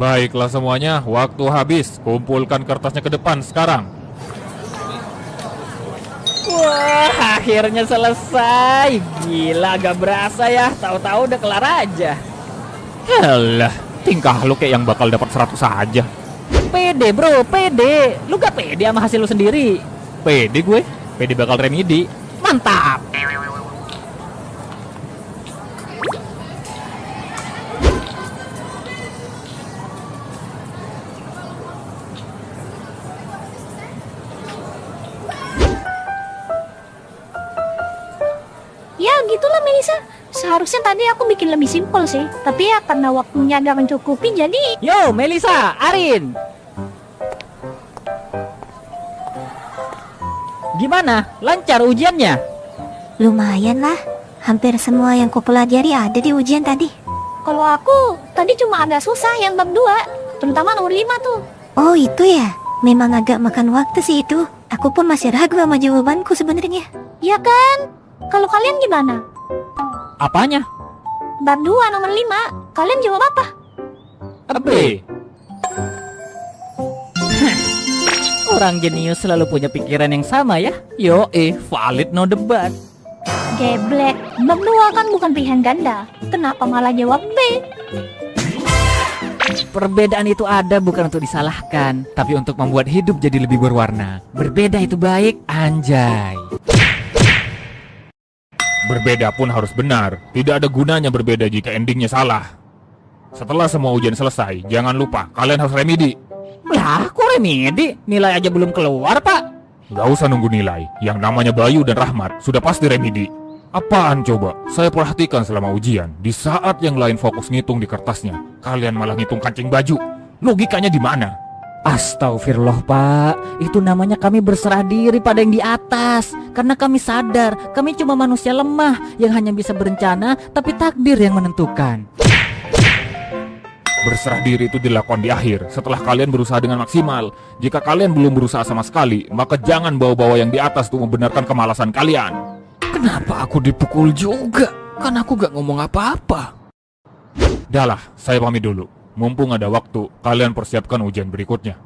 Baiklah semuanya, waktu habis. Kumpulkan kertasnya ke depan sekarang. Wah, akhirnya selesai. Gila, gak berasa ya. Tahu-tahu udah kelar aja. Yalah, tingkah lu kayak yang bakal dapat 100 saja. Pede bro, pede. Lu gak pede sama hasil lu sendiri? Pede gue, pede bakal remedi. Mantap. Ya gitulah Melisa. Seharusnya tadi aku bikin lebih simpel sih. Tapi ya karena waktunya gak mencukupi jadi... Yo, Melisa, Arin. Gimana? Lancar ujiannya? Lumayan lah. Hampir semua yang kupelajari ada di ujian tadi. Kalau aku tadi cuma agak susah yang bab 2. Terutama nomor 5 tuh. Oh itu ya. Memang agak makan waktu sih itu. Aku pun masih ragu sama jawabanku sebenarnya. Ya kan? Kalau kalian gimana? Apanya? Bab 2 nomor 5. Kalian jawab apa? B. Orang jenius selalu punya pikiran yang sama ya. Yo, valid no debat. Geblek. Bab 2 kan bukan pilihan ganda. Kenapa malah jawab B? Perbedaan itu ada bukan untuk disalahkan, tapi untuk membuat hidup jadi lebih berwarna. Berbeda itu baik, anjay. Berbeda pun harus benar. Tidak ada gunanya berbeda jika endingnya salah. Setelah semua ujian selesai, jangan lupa kalian harus remedi. Lah, kok remedi? Nilai aja belum keluar, Pak. Gak usah nunggu nilai. Yang namanya Bayu dan Rahmat sudah pasti remedi. Apaan coba? Saya perhatikan selama ujian. Di saat yang lain fokus ngitung di kertasnya, kalian malah ngitung kancing baju. Logikanya di mana? Astagfirullah, Pak. Itu namanya kami berserah diri pada yang di atas. Karena kami sadar, kami cuma manusia lemah yang hanya bisa berencana, tapi takdir yang menentukan. Berserah diri itu dilakukan di akhir, setelah kalian berusaha dengan maksimal. Jika kalian belum berusaha sama sekali, maka jangan bawa-bawa yang di atas untuk membenarkan kemalasan kalian. Kenapa aku dipukul juga? Kan aku gak ngomong apa-apa. Dahlah, saya pamit dulu. Mumpung ada waktu, kalian persiapkan ujian berikutnya.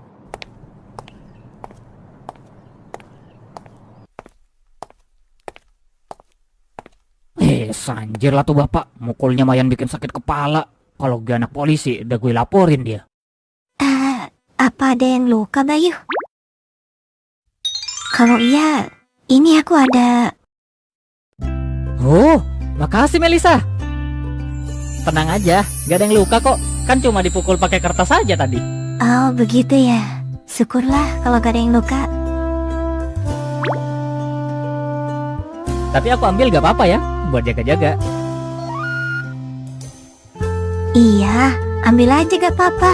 Sanjir lah tuh bapak. Mukulnya mayan bikin sakit kepala. Kalau gue anak polisi, udah gue laporin dia. Apa ada yang luka, Bayu? Kalau iya, ini aku ada... Oh, makasih Melisa. Tenang aja, gak ada yang luka kok. Kan cuma dipukul pakai kertas saja tadi. Oh, begitu ya. Syukurlah kalau gak ada yang luka. Tapi aku ambil gak apa-apa ya, buat jaga-jaga. Iya, ambil aja gak apa-apa.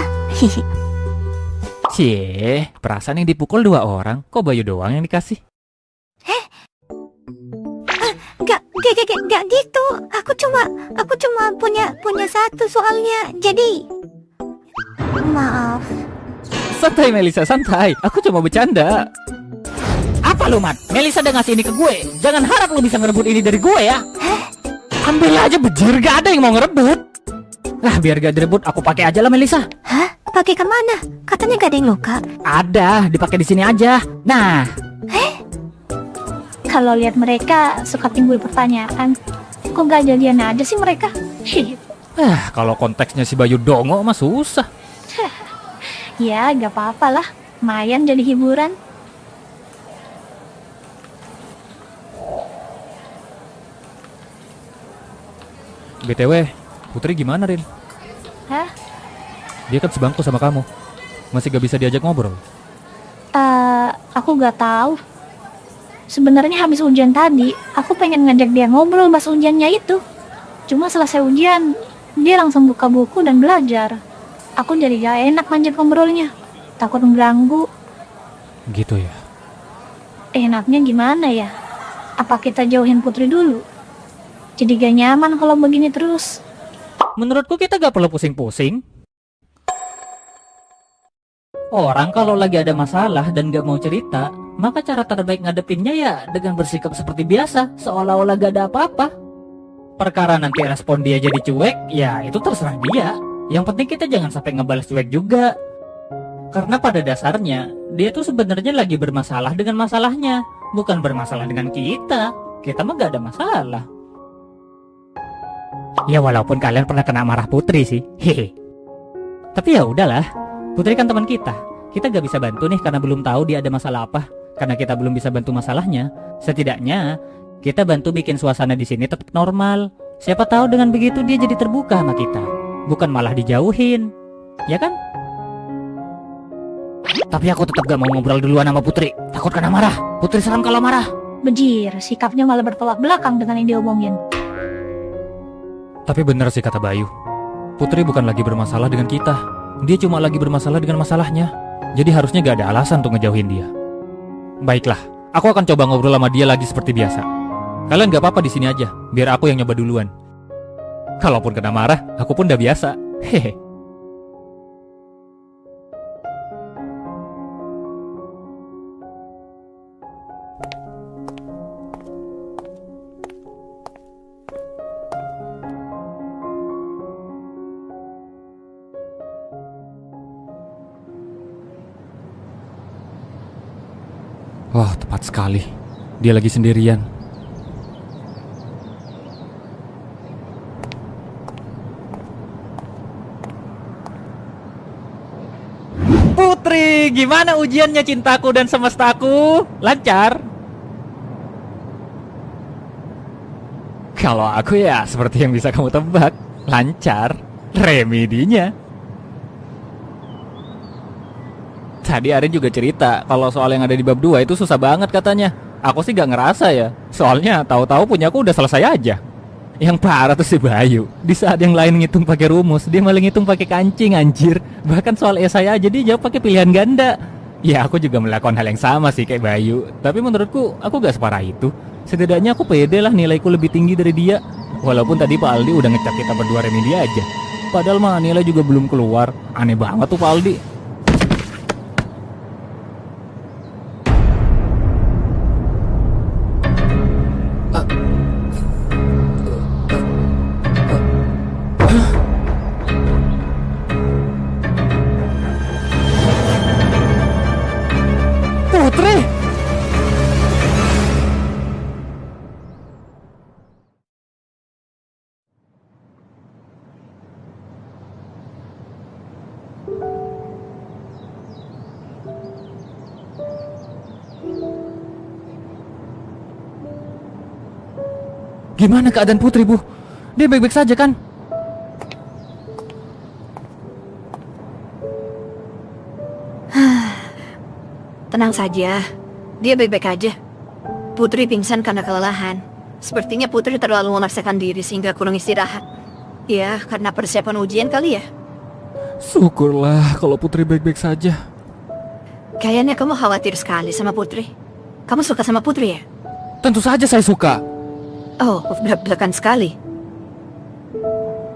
Cie, perasaan yang dipukul 2 orang, kok Bayu doang yang dikasih? Gak gitu. Aku cuma punya satu soalnya. Jadi maaf. Santai Melisa, santai. Aku cuma bercanda. Apa lu, Mat? Melisa udah ngasih ini ke gue. Jangan harap lu bisa ngerebut ini dari gue ya. Ambil aja bejir, gak ada yang mau ngerebut. Lah, biar gak direbut, aku pakai aja lah Melisa. Hah? Pakai kemana? Katanya gak ada yang luka. Ada, dipakai di sini aja. Nah. Kalau lihat mereka suka timbul pertanyaan, kok gak jadian aja sih mereka? Kalau konteksnya si Bayu dongo mah susah. Ya gak apa-apa lah, lumayan jadi hiburan. BTW, Putri gimana, Rin? Hah? Dia kan sebangku sama kamu. Masih gak bisa diajak ngobrol? Aku gak tahu. Sebenarnya habis ujian tadi, aku pengen ngajak dia ngobrol bahas ujiannya itu. Cuma selesai ujian, dia langsung buka buku dan belajar. Aku jadi gak enak lanjut ngobrolnya. Takut mengganggu. Gitu ya. Enaknya gimana ya? Apa kita jauhin Putri dulu? Jadi gak nyaman kalau begini terus. Menurutku kita gak perlu pusing-pusing. Orang kalau lagi ada masalah dan gak mau cerita, maka cara terbaik ngadepinnya ya dengan bersikap seperti biasa, seolah-olah gak ada apa-apa. Perkara nanti respon dia jadi cuek, ya itu terserah dia. Yang penting kita jangan sampai ngebalas cuek juga. Karena pada dasarnya, dia tuh sebenarnya lagi bermasalah dengan masalahnya, bukan bermasalah dengan kita. Kita mah gak ada masalah. Ya walaupun kalian pernah kena marah Putri sih. Hehe. Tapi ya udahlah. Putri kan teman kita. Kita gak bisa bantu nih karena belum tahu dia ada masalah apa. Karena kita belum bisa bantu masalahnya. Setidaknya kita bantu bikin suasana di sini tetap normal. Siapa tahu dengan begitu dia jadi terbuka sama kita, bukan malah dijauhin. Ya kan? Tapi aku tetap gak mau ngobrol duluan sama Putri. Takut kena marah. Putri serem kalau marah. Bejir, sikapnya malah bertolak belakang dengan yang diomongin. Tapi benar sih kata Bayu. Putri bukan lagi bermasalah dengan kita. Dia cuma lagi bermasalah dengan masalahnya. Jadi harusnya gak ada alasan untuk ngejauhin dia. Baiklah, aku akan coba ngobrol sama dia lagi seperti biasa. Kalian gak apa-apa di sini aja, biar aku yang nyoba duluan. Kalaupun kena marah, aku pun udah biasa. Hehe. Wah, tepat sekali. Dia lagi sendirian. Putri, gimana ujiannya cintaku dan semestaku? Lancar? Kalau aku ya seperti yang bisa kamu tebak, lancar. Remedinya. Tadi Arin juga cerita kalau soal yang ada di bab 2 itu susah banget katanya. Aku sih gak ngerasa ya. Soalnya tahu-tahu punyaku udah selesai aja. Yang parah tuh si Bayu. Di saat yang lain ngitung pakai rumus, dia malah ngitung pakai kancing anjir. Bahkan soal esai aja dia jawab pakai pilihan ganda. Ya aku juga melakukan hal yang sama sih kayak Bayu. Tapi menurutku aku gak separah itu. Setidaknya aku pede lah nilaiku lebih tinggi dari dia. Walaupun tadi Pak Aldi udah ngecap kita berdua remedi aja. Padahal mah nilai juga belum keluar. Aneh banget tuh Pak Aldi. Putri! Gimana keadaan Putri, Bu? Dia baik-baik saja kan? Tenang saja, dia baik-baik aja. Putri pingsan karena kelelahan. Sepertinya Putri terlalu memaksakan diri sehingga kurang istirahat. Ya, karena persiapan ujian kali ya. Syukurlah kalau Putri baik-baik saja. Kayaknya kamu khawatir sekali sama Putri. Kamu suka sama Putri ya? Tentu saja saya suka. Oh, belak-belakan sekali.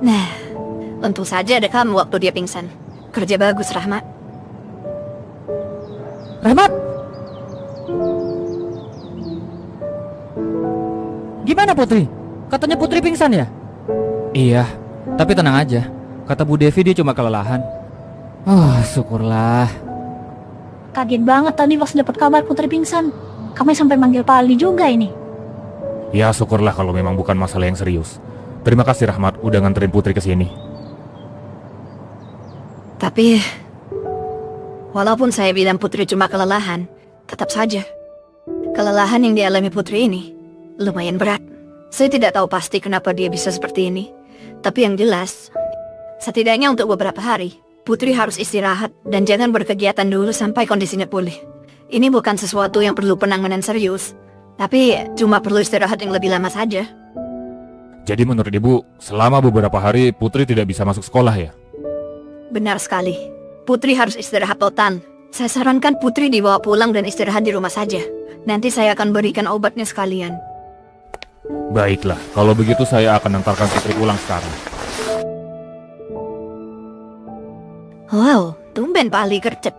Nah, untung saja ada kamu waktu dia pingsan. Kerja bagus, Rahmat. Rahmat! Gimana Putri? Katanya Putri pingsan ya? Iya, tapi tenang aja. Kata Bu Devi dia cuma kelelahan. Oh, syukurlah. Kaget banget tadi pas dapat kabar Putri pingsan. Kami sampai manggil Pak Aldi juga ini. Ya syukurlah kalau memang bukan masalah yang serius. Terima kasih Rahmat udah nganterin Putri ke sini. Tapi, walaupun saya bilang Putri cuma kelelahan, tetap saja kelelahan yang dialami Putri ini lumayan berat. Saya tidak tahu pasti kenapa dia bisa seperti ini. Tapi yang jelas, setidaknya untuk beberapa hari, Putri harus istirahat dan jangan berkegiatan dulu sampai kondisinya pulih. Ini bukan sesuatu yang perlu penanganan serius, tapi cuma perlu istirahat yang lebih lama saja. Jadi menurut Ibu, selama beberapa hari Putri tidak bisa masuk sekolah ya? Benar sekali. Putri harus istirahat total. Saya sarankan Putri dibawa pulang dan istirahat di rumah saja. Nanti saya akan berikan obatnya sekalian. Baiklah, kalau begitu saya akan antarkan Putri pulang sekarang. Wow, tumben Pak Ali gercep.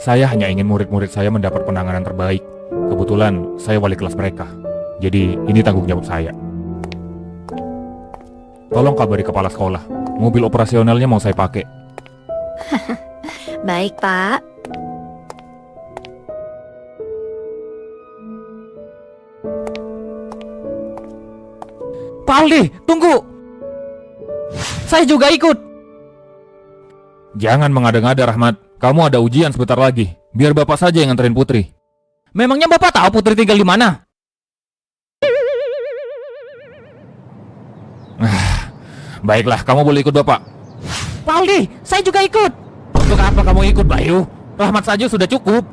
Saya hanya ingin murid-murid saya mendapat penanganan terbaik. Kebetulan saya wali kelas mereka. Jadi ini tanggung jawab saya. Tolong kabari kepala sekolah. Mobil operasionalnya mau saya pakai. Baik, Pak. Pak Aldi, tunggu. Saya juga ikut. Jangan mengada-ngada, Rahmat. Kamu ada ujian sebentar lagi. Biar bapak saja yang nganterin Putri. Memangnya Bapak tahu Putri tinggal di mana? Baiklah, kamu boleh ikut bapak. Pak Aldi, saya juga ikut. Untuk apa kamu ikut, Bayu? Rahmat saja sudah cukup.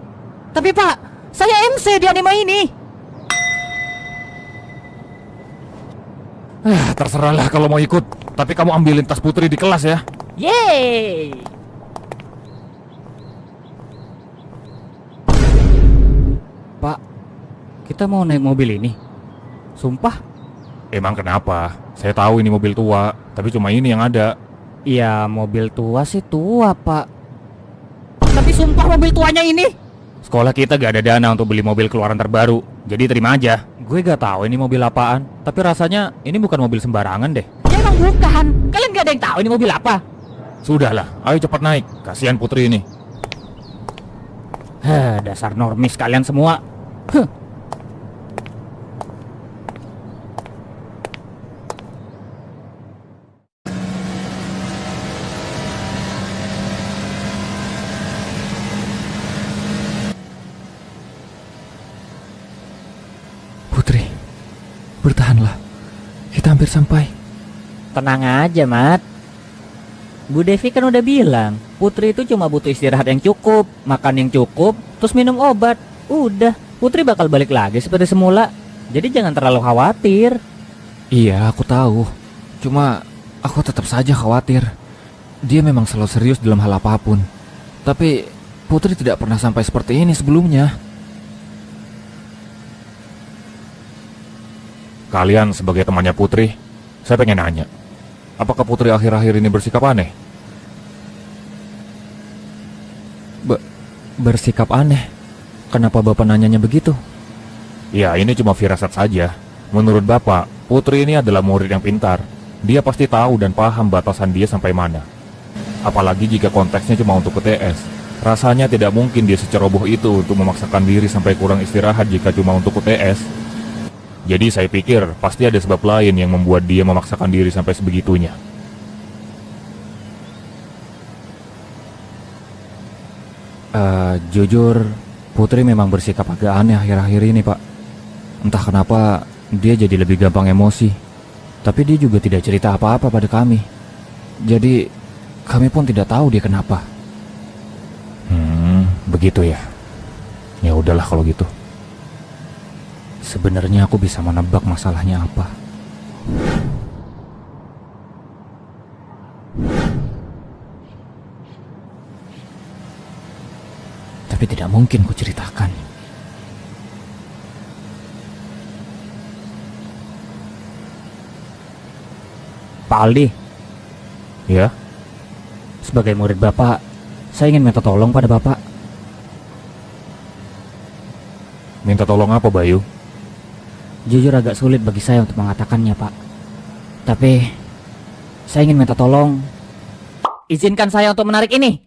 Tapi Pak, saya MC di anime ini. Terserahlah kalau mau ikut. Tapi kamu ambilin tas Putri di kelas ya. Yeay. Pak, kita mau naik mobil ini. Sumpah. Emang kenapa? Saya tahu ini mobil tua, tapi cuma ini yang ada. Iya, mobil tua sih tua, Pak. Tapi sumpah mobil tuanya ini. Sekolah kita gak ada dana untuk beli mobil keluaran terbaru. Jadi terima aja. Gue gak tahu ini mobil apaan, tapi rasanya ini bukan mobil sembarangan deh. Ya emang bukan. Kalian gak ada yang tahu ini mobil apa. Sudahlah, ayo cepat naik. Kasihan Putri ini. Dasar normis kalian semua. Huh. Putri, bertahanlah. Kita hampir sampai. Tenang aja, Mat. Bu Devi kan udah bilang, Putri itu cuma butuh istirahat yang cukup, makan yang cukup, terus minum obat. Udah, Putri bakal balik lagi seperti semula. Jadi jangan terlalu khawatir. Iya, aku tahu. Cuma aku tetap saja khawatir. Dia memang selalu serius dalam hal apapun. Tapi Putri tidak pernah sampai seperti ini sebelumnya. Kalian sebagai temannya Putri, saya pengen nanya. Apakah Putri akhir-akhir ini bersikap aneh? Bersikap aneh? Kenapa Bapak nanyanya begitu? Ya, ini cuma firasat saja. Menurut Bapak, Putri ini adalah murid yang pintar. Dia pasti tahu dan paham batasan dia sampai mana. Apalagi jika konteksnya cuma untuk UTS. Rasanya tidak mungkin dia seceroboh itu untuk memaksakan diri sampai kurang istirahat jika cuma untuk UTS. Jadi saya pikir pasti ada sebab lain yang membuat dia memaksakan diri sampai sebegitunya. Jujur, Putri memang bersikap agak aneh akhir-akhir ini, Pak. Entah kenapa dia jadi lebih gampang emosi. Tapi dia juga tidak cerita apa-apa pada kami. Jadi kami pun tidak tahu dia kenapa. Begitu ya. Ya udahlah kalau gitu. Sebenarnya aku bisa menebak masalahnya apa. Tapi tidak mungkin ku ceritakan. Pak Aldi, Ya? sebagai murid Bapak, saya ingin minta tolong pada Bapak. Minta tolong apa, Bayu? Jujur agak sulit bagi saya untuk mengatakannya, Pak. Tapi saya ingin minta tolong. Izinkan saya untuk menarik ini.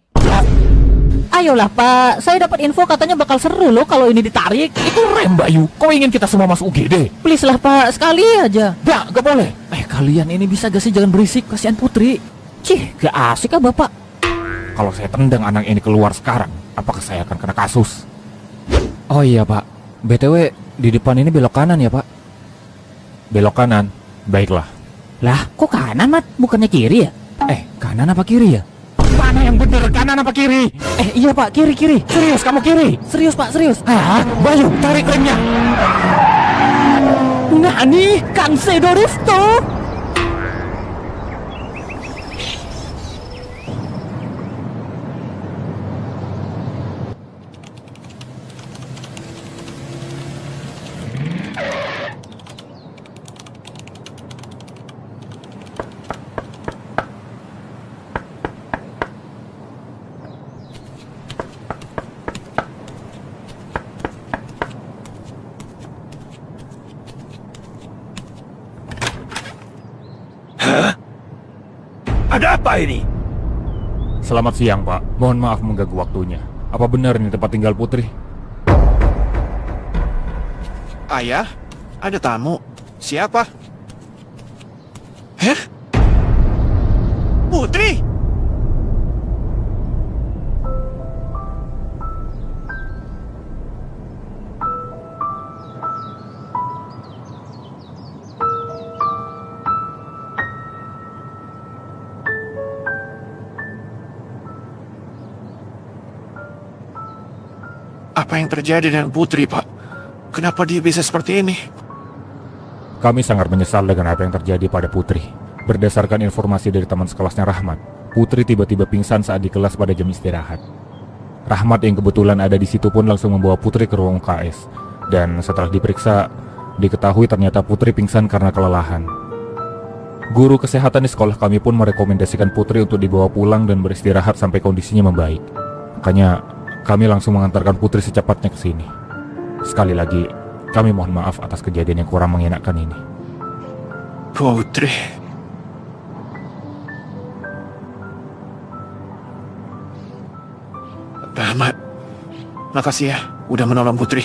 Ayolah, Pak. Saya dapat info katanya bakal seru loh kalau ini ditarik. Itu rem, Bayu. Kau ingin kita semua masuk UGD? Please lah, Pak. Sekali aja. Gak boleh. Kalian ini bisa gak sih jangan berisik, kasihan Putri. Cih, gak asik ah, Bapak. Kalau saya tendang anak ini keluar sekarang, apakah saya akan kena kasus? Oh iya, Pak. BTW, di depan ini belok kanan ya, Pak? Belok kanan. Baiklah. Lah, kok kanan, Mat? Bukannya kiri ya? Kanan apa kiri ya? Mana yang bener, kanan apa kiri? Iya, Pak. Kiri. Serius, kamu kiri? Serius, Pak. Serius. Bayu, tarik remnya. Nani? Kansedo Rifto? Apa ini? Selamat siang, Pak. Mohon maaf mengganggu waktunya. Apa benar ini tempat tinggal Putri? Ayah, ada tamu. Siapa? Hah? Putri? Apa yang terjadi dengan Putri, Pak? Kenapa dia bisa seperti ini? Kami sangat menyesal dengan apa yang terjadi pada Putri. Berdasarkan informasi dari teman sekelasnya Rahmat, Putri tiba-tiba pingsan saat di kelas pada jam istirahat. Rahmat yang kebetulan ada di situ pun langsung membawa Putri ke ruang UKS. Dan setelah diperiksa, diketahui ternyata Putri pingsan karena kelelahan. Guru kesehatan di sekolah kami pun merekomendasikan Putri untuk dibawa pulang dan beristirahat sampai kondisinya membaik. Makanya, kami langsung mengantarkan Putri secepatnya ke sini. Sekali lagi, kami mohon maaf atas kejadian yang kurang mengenakan ini. Putri. Rahmat, makasih ya udah menolong Putri.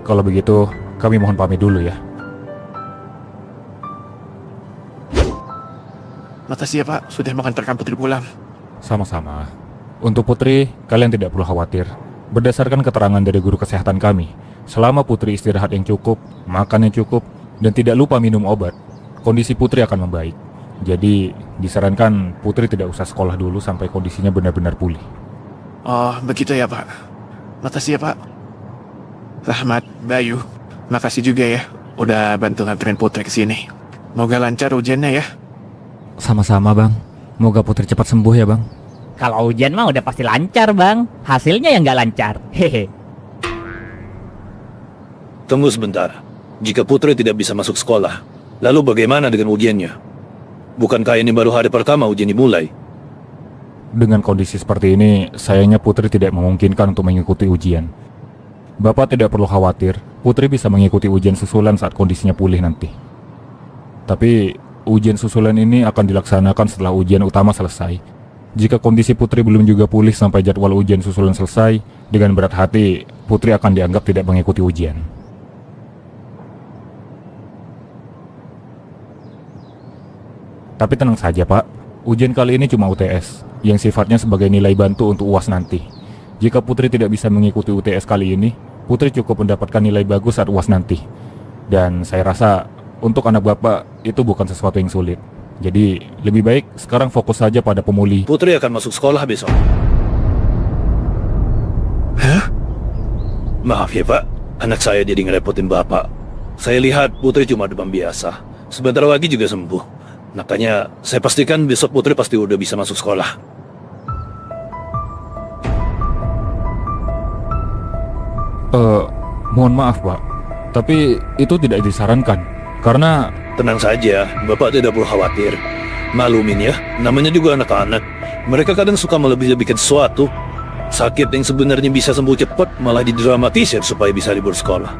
Kalau begitu, kami mohon pamit dulu ya. Makasih ya Pak, sudah mengantarkan Putri pulang. Sama-sama. Untuk Putri, kalian tidak perlu khawatir. Berdasarkan keterangan dari guru kesehatan kami, selama Putri istirahat yang cukup, makan yang cukup, dan tidak lupa minum obat, kondisi Putri akan membaik. Jadi, disarankan Putri tidak usah sekolah dulu sampai kondisinya benar-benar pulih. Oh, begitu ya Pak. Makasih ya Pak. Rahmat, Bayu, makasih juga ya udah bantu nganterin Putri ke sini. Moga lancar ujiannya ya. Sama-sama, Bang. Moga Putri cepat sembuh ya, Bang. Kalau ujian mah udah pasti lancar, Bang. Hasilnya yang nggak lancar. Hehe. Tunggu sebentar. Jika Putri tidak bisa masuk sekolah, lalu bagaimana dengan ujiannya? Bukankah ini baru hari pertama ujian dimulai? Dengan kondisi seperti ini, sayangnya Putri tidak memungkinkan untuk mengikuti ujian. Bapak tidak perlu khawatir, Putri bisa mengikuti ujian susulan saat kondisinya pulih nanti. Tapi, ujian susulan ini akan dilaksanakan setelah ujian utama selesai. Jika kondisi Putri belum juga pulih sampai jadwal ujian susulan selesai, dengan berat hati, Putri akan dianggap tidak mengikuti ujian. Tapi tenang saja Pak, ujian kali ini cuma UTS, yang sifatnya sebagai nilai bantu untuk UAS nanti. Jika Putri tidak bisa mengikuti UTS kali ini, Putri cukup mendapatkan nilai bagus saat UAS nanti. Dan saya rasa, untuk anak Bapak, itu bukan sesuatu yang sulit. Jadi, lebih baik sekarang fokus saja pada pemuli. Putri akan masuk sekolah besok. Hah? Maaf ya Pak, anak saya jadi ngerepotin Bapak. Saya lihat Putri cuma demam biasa. Sebentar lagi juga sembuh. Makanya, saya pastikan besok Putri pasti udah bisa masuk sekolah. Mohon maaf Pak, tapi itu tidak disarankan. Karena... Tenang saja, Bapak tidak perlu khawatir. Maklumin ya, namanya juga anak-anak. Mereka kadang suka melebih-lebihkan sesuatu. Sakit yang sebenarnya bisa sembuh cepat malah didramatisir supaya bisa libur sekolah.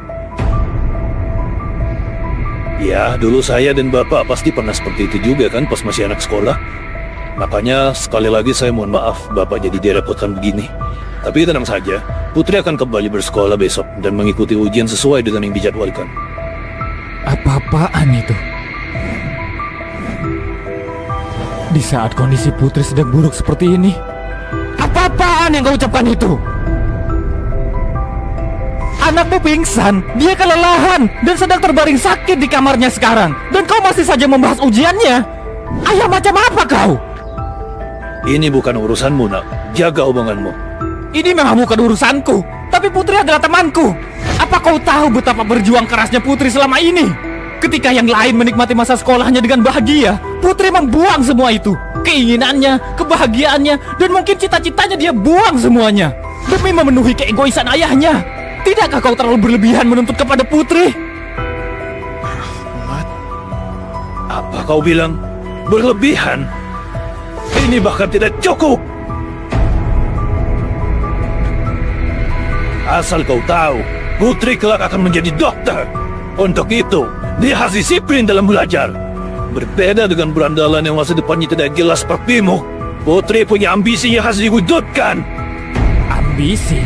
Ya, dulu saya dan Bapak pasti pernah seperti itu juga kan pas masih anak sekolah. Makanya sekali lagi saya mohon maaf Bapak jadi direpotkan begini. Tapi tenang saja, Putri akan kembali bersekolah besok dan mengikuti ujian sesuai dengan yang dijadwalkan. Apa-apaan itu? Di saat kondisi Putri sedang buruk seperti ini, apa-apaan yang kau ucapkan itu? Anakmu pingsan, dia kelelahan, dan sedang terbaring sakit di kamarnya sekarang. Dan kau masih saja membahas ujiannya? Ayah macam apa kau? Ini bukan urusanmu nak, jaga omonganmu. Ini memang bukan urusanku, tapi Putri adalah temanku. Apa kau tahu betapa berjuang kerasnya Putri selama ini? Ketika yang lain menikmati masa sekolahnya dengan bahagia, Putri membuang semua itu. Keinginannya, kebahagiaannya, dan mungkin cita-citanya dia buang semuanya demi memenuhi keegoisan ayahnya. Tidakkah kau terlalu berlebihan menuntut kepada Putri? Apa kau bilang? Berlebihan? Ini bahkan tidak cukup. Asal kau tahu, Putri kelak akan menjadi dokter. Untuk itu, dia harus disiplin dalam belajar. Berbeda dengan berandalan yang masa depannya tidak jelas sepertimu. Putri punya ambisi yang harus diwujudkan. Ambisi?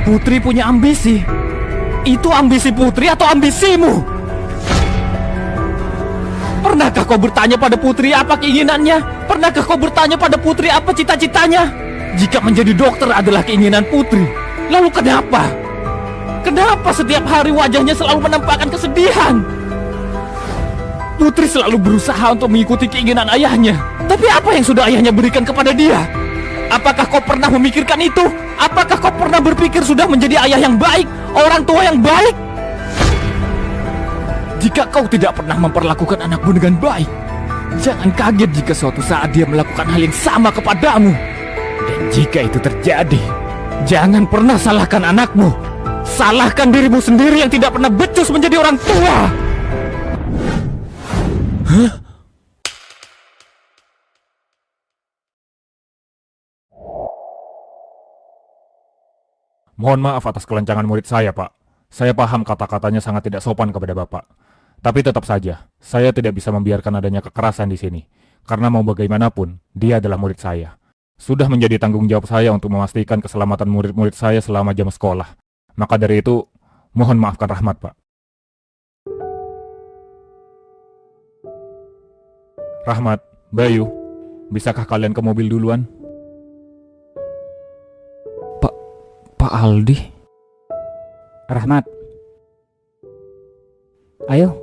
Putri punya ambisi? Itu ambisi Putri atau ambisimu? Pernahkah kau bertanya pada Putri apa keinginannya? Pernahkah kau bertanya pada Putri apa cita-citanya? Jika menjadi dokter adalah keinginan Putri, lalu kenapa? Kenapa setiap hari wajahnya selalu menampakkan kesedihan? Putri selalu berusaha untuk mengikuti keinginan ayahnya. Tapi apa yang sudah ayahnya berikan kepada dia? Apakah kau pernah memikirkan itu? Apakah kau pernah berpikir sudah menjadi ayah yang baik? Orang tua yang baik? Jika kau tidak pernah memperlakukan anakmu dengan baik, jangan kaget jika suatu saat dia melakukan hal yang sama kepadamu. Dan jika itu terjadi, jangan pernah salahkan anakmu. Salahkan dirimu sendiri yang tidak pernah becus menjadi orang tua. Hah? Mohon maaf atas kelancangan murid saya, Pak. Saya paham kata-katanya sangat tidak sopan kepada Bapak. Tapi tetap saja, saya tidak bisa membiarkan adanya kekerasan di sini. Karena mau bagaimanapun, dia adalah murid saya. Sudah menjadi tanggung jawab saya untuk memastikan keselamatan murid-murid saya selama jam sekolah. Maka dari itu, mohon maafkan Rahmat, Pak. Rahmat, Bayu, bisakah kalian ke mobil duluan? Pak Aldi? Rahmat, ayo.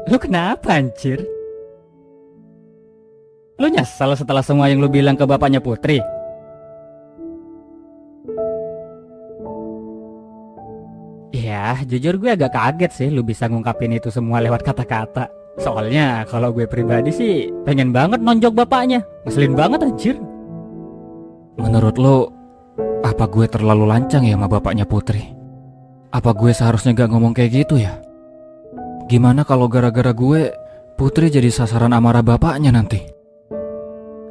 Lu kenapa anjir? Lu nyesal setelah semua yang lu bilang ke bapaknya Putri? Ya, jujur gue agak kaget sih lu bisa ngungkapin itu semua lewat kata-kata. Soalnya kalau gue pribadi sih pengen banget nonjok bapaknya. Ngeselin banget anjir. Menurut lo, apa gue terlalu lancang ya sama bapaknya Putri? Apa gue seharusnya gak ngomong kayak gitu ya? Gimana kalau gara-gara gue, Putri jadi sasaran amarah bapaknya nanti?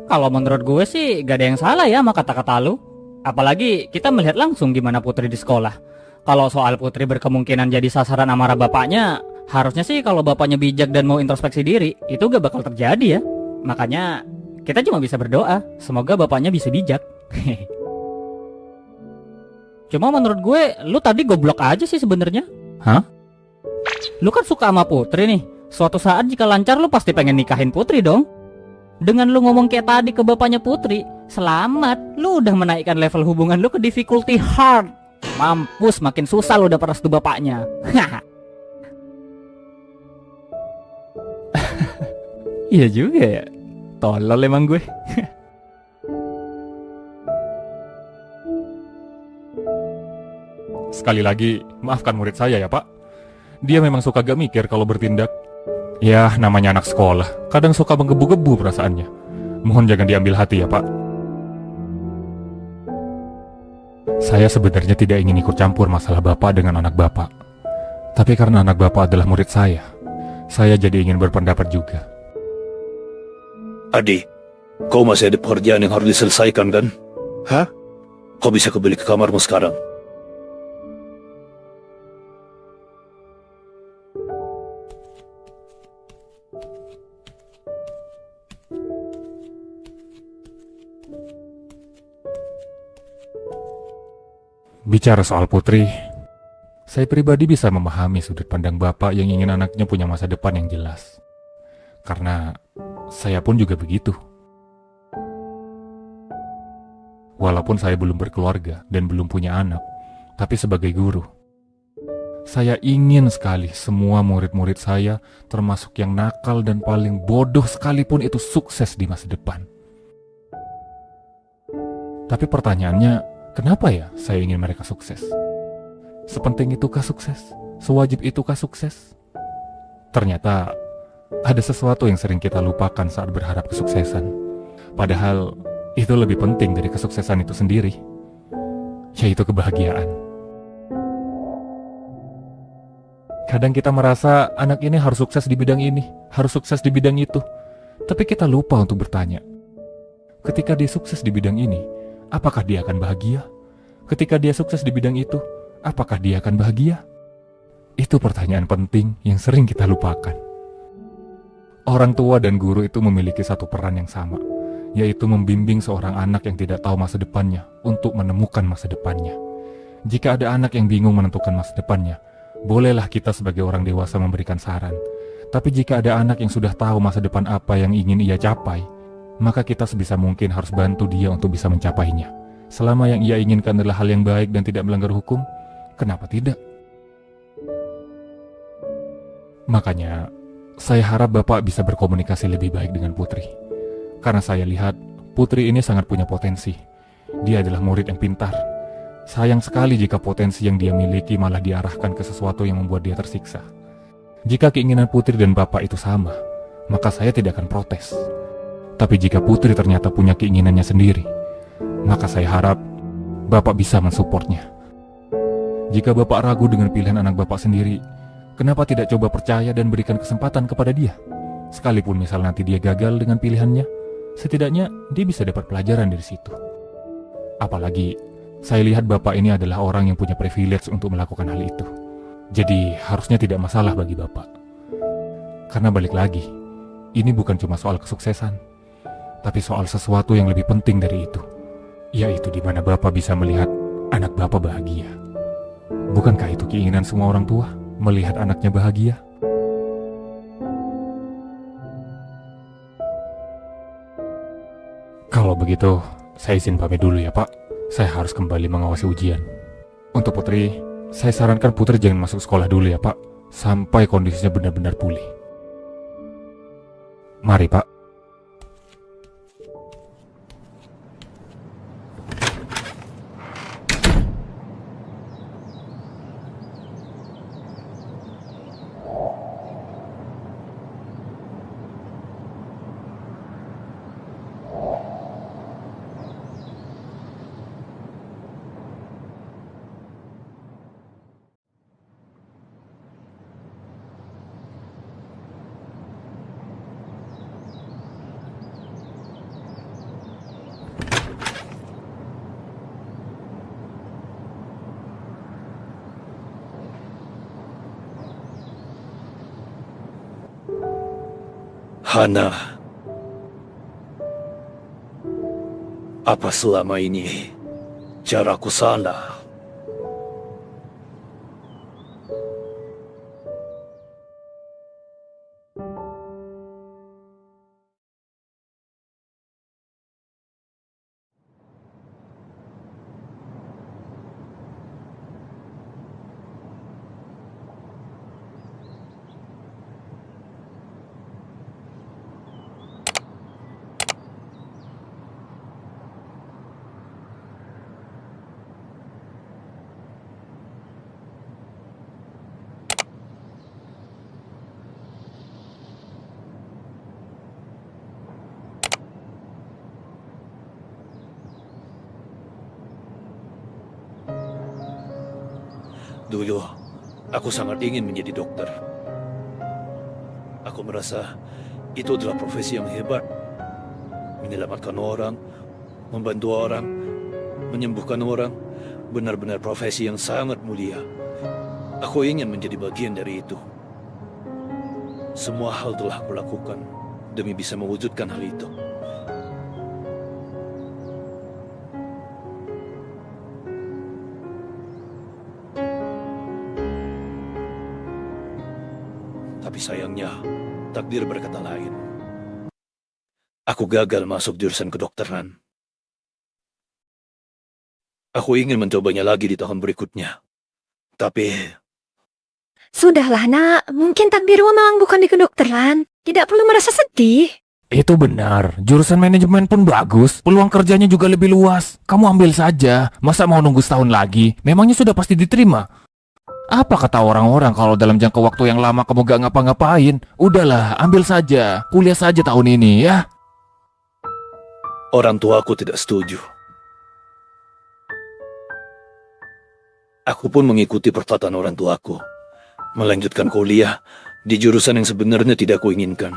Kalau menurut gue sih gak ada yang salah ya sama kata-kata lu. Apalagi kita melihat langsung gimana Putri di sekolah. Kalau soal Putri berkemungkinan jadi sasaran amarah bapaknya, harusnya sih kalau bapaknya bijak dan mau introspeksi diri, itu gak bakal terjadi ya. Makanya kita cuma bisa berdoa, semoga bapaknya bisa bijak. Cuma menurut gue, lu tadi goblok aja sih sebenarnya. Hah? Lu kan suka sama Putri nih. Suatu saat jika lancar lu pasti pengen nikahin Putri dong. Dengan lu ngomong kayak tadi ke bapaknya Putri, selamat, lu udah menaikkan level hubungan lu ke difficulty hard. Mampus, makin susah lu dapet restu bapaknya. Iya juga ya. Tolol emang gue. Sekali lagi, maafkan murid saya ya, Pak. Dia memang suka gak mikir kalau bertindak. Ya, namanya anak sekolah, kadang suka menggebu-gebu perasaannya. Mohon jangan diambil hati ya, Pak. Saya sebenarnya tidak ingin ikut campur masalah Bapak dengan anak Bapak. Tapi karena anak Bapak adalah murid saya jadi ingin berpendapat juga. Adi, kau masih ada pekerjaan yang harus diselesaikan kan? Hah? Kau bisa kembali ke kamarmu sekarang. Bicara soal Putri, saya pribadi bisa memahami sudut pandang Bapak yang ingin anaknya punya masa depan yang jelas. Karena saya pun juga begitu. Walaupun saya belum berkeluarga dan belum punya anak, tapi sebagai guru, saya ingin sekali semua murid-murid saya, termasuk yang nakal dan paling bodoh sekalipun, itu sukses di masa depan. Tapi pertanyaannya, kenapa ya saya ingin mereka sukses? Sepenting itukah sukses? Sewajib itukah sukses? Ternyata ada sesuatu yang sering kita lupakan saat berharap kesuksesan. Padahal itu lebih penting dari kesuksesan itu sendiri, yaitu kebahagiaan. Kadang kita merasa anak ini harus sukses di bidang ini, harus sukses di bidang itu. Tapi kita lupa untuk bertanya, ketika dia sukses di bidang ini, apakah dia akan bahagia? Ketika dia sukses di bidang itu, apakah dia akan bahagia? Itu pertanyaan penting yang sering kita lupakan. Orang tua dan guru itu memiliki satu peran yang sama, yaitu membimbing seorang anak yang tidak tahu masa depannya untuk menemukan masa depannya. Jika ada anak yang bingung menentukan masa depannya, bolehlah kita sebagai orang dewasa memberikan saran. Tapi jika ada anak yang sudah tahu masa depan apa yang ingin ia capai, maka kita sebisa mungkin harus bantu dia untuk bisa mencapainya. Selama yang ia inginkan adalah hal yang baik dan tidak melanggar hukum, kenapa tidak? Makanya, saya harap Bapak bisa berkomunikasi lebih baik dengan Putri. Karena saya lihat, Putri ini sangat punya potensi. Dia adalah murid yang pintar. Sayang sekali jika potensi yang dia miliki malah diarahkan ke sesuatu yang membuat dia tersiksa. Jika keinginan Putri dan Bapak itu sama, maka saya tidak akan protes. Tapi jika Putri ternyata punya keinginannya sendiri, maka saya harap Bapak bisa mensupportnya. Jika Bapak ragu dengan pilihan anak Bapak sendiri, kenapa tidak coba percaya dan berikan kesempatan kepada dia? Sekalipun misal nanti dia gagal dengan pilihannya, setidaknya dia bisa dapat pelajaran dari situ. Apalagi, saya lihat Bapak ini adalah orang yang punya privilege untuk melakukan hal itu. Jadi, harusnya tidak masalah bagi Bapak. Karena balik lagi, ini bukan cuma soal kesuksesan, tapi soal sesuatu yang lebih penting dari itu, yaitu di mana Bapak bisa melihat anak Bapak bahagia. Bukankah itu keinginan semua orang tua, melihat anaknya bahagia? Kalau begitu, saya izin pamit dulu ya Pak. Saya harus kembali mengawasi ujian. Untuk Putri, saya sarankan Putri jangan masuk sekolah dulu ya Pak, sampai kondisinya benar-benar pulih. Mari Pak. Hana, apa selama ini caraku salah? Dulu, aku sangat ingin menjadi dokter. Aku merasa itu adalah profesi yang hebat. Menyelamatkan orang, membantu orang, menyembuhkan orang, benar-benar profesi yang sangat mulia. Aku ingin menjadi bagian dari itu. Semua hal telah aku lakukan demi bisa mewujudkan hal itu. Tapi sayangnya, takdir berkata lain. Aku gagal masuk jurusan kedokteran. Aku ingin mencobanya lagi di tahun berikutnya. Tapi... Sudahlah, Nak. Mungkin takdirmu memang bukan di kedokteran. Tidak perlu merasa sedih. Itu benar, jurusan manajemen pun bagus, peluang kerjanya juga lebih luas. Kamu ambil saja, masa mau nunggu setahun lagi? Memangnya sudah pasti diterima? Apa kata orang-orang kalau dalam jangka waktu yang lama kamu gak ngapa-ngapain? Udahlah, ambil saja. Kuliah saja tahun ini ya. Orang tuaku tidak setuju. Aku pun mengikuti perkataan orang tuaku. Melanjutkan kuliah di jurusan yang sebenarnya tidak kuinginkan.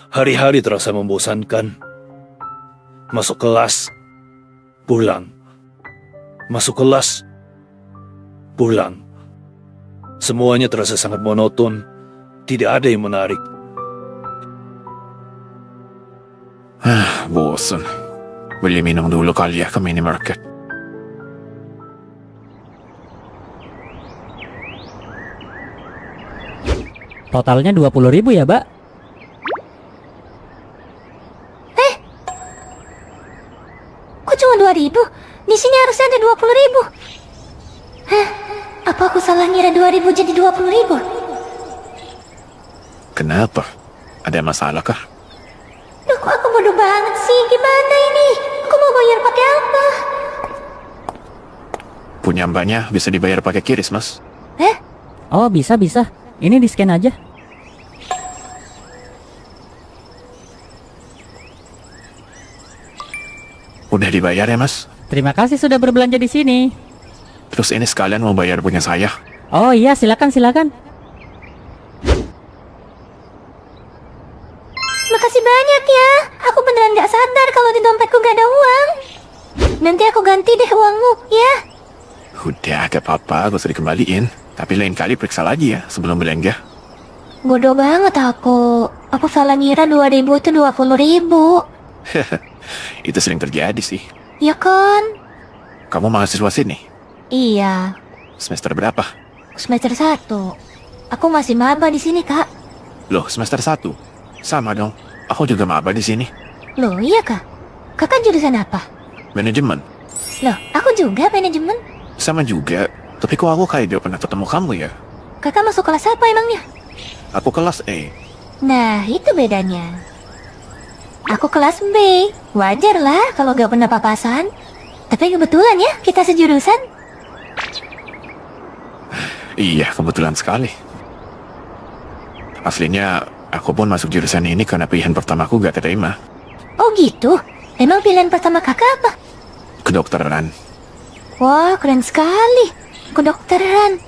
Hari-hari terasa membosankan. Masuk kelas, pulang. Masuk kelas, pulang. Semuanya terasa sangat monoton. Tidak ada yang menarik. Bosan. Beli minum dulu kali ya ke minimarket. Totalnya 20.000 ya, Mbak? Kok cuma 2.000? Di sini harusnya ada 20.000. Hah? Apa aku salah ngira 2.000 jadi 20.000? Kenapa? Ada masalah kah? Duh, kok aku bodoh banget sih? Gimana ini? Aku mau bayar pakai apa? Punya mbaknya bisa dibayar pakai kiris, Mas. Oh, bisa. Ini di-scan aja. Udah dibayar ya, Mas? Terima kasih sudah berbelanja di sini. Terus ini sekalian mau bayar punya saya. Oh iya, silakan. Makasih banyak ya. Aku beneran gak sadar kalau di dompetku gak ada uang. Nanti aku ganti deh uangmu, ya. Udah, gak apa-apa, gak usah dikembaliin. Tapi lain kali periksa lagi ya sebelum belanja. Bodoh banget aku. Aku salah ngira 2.000 itu 20.000. Itu sering terjadi sih. Ya kan? Kamu mahasiswa sini? Iya. Semester berapa? Semester 1. Aku masih maba di sini, Kak. Loh, semester 1? Sama dong. Aku juga maba di sini. Loh, iya, Kak. Kakak jurusan apa? Manajemen. Loh, aku juga manajemen. Sama juga. Tapi kok aku kayak gak pernah ketemu kamu ya? Kakak masuk kelas apa emangnya? Aku kelas E. Nah, itu bedanya. Aku kelas B. Wajar lah kalau gak pernah papasan. Tapi kebetulan ya, kita sejurusan. Iya, kebetulan sekali. Aslinya, aku pun masuk jurusan ini karena pilihan pertamaku gak terima. Oh gitu? Emang pilihan pertama kakak apa? Kedokteran. Wah, keren sekali. Kedokteran.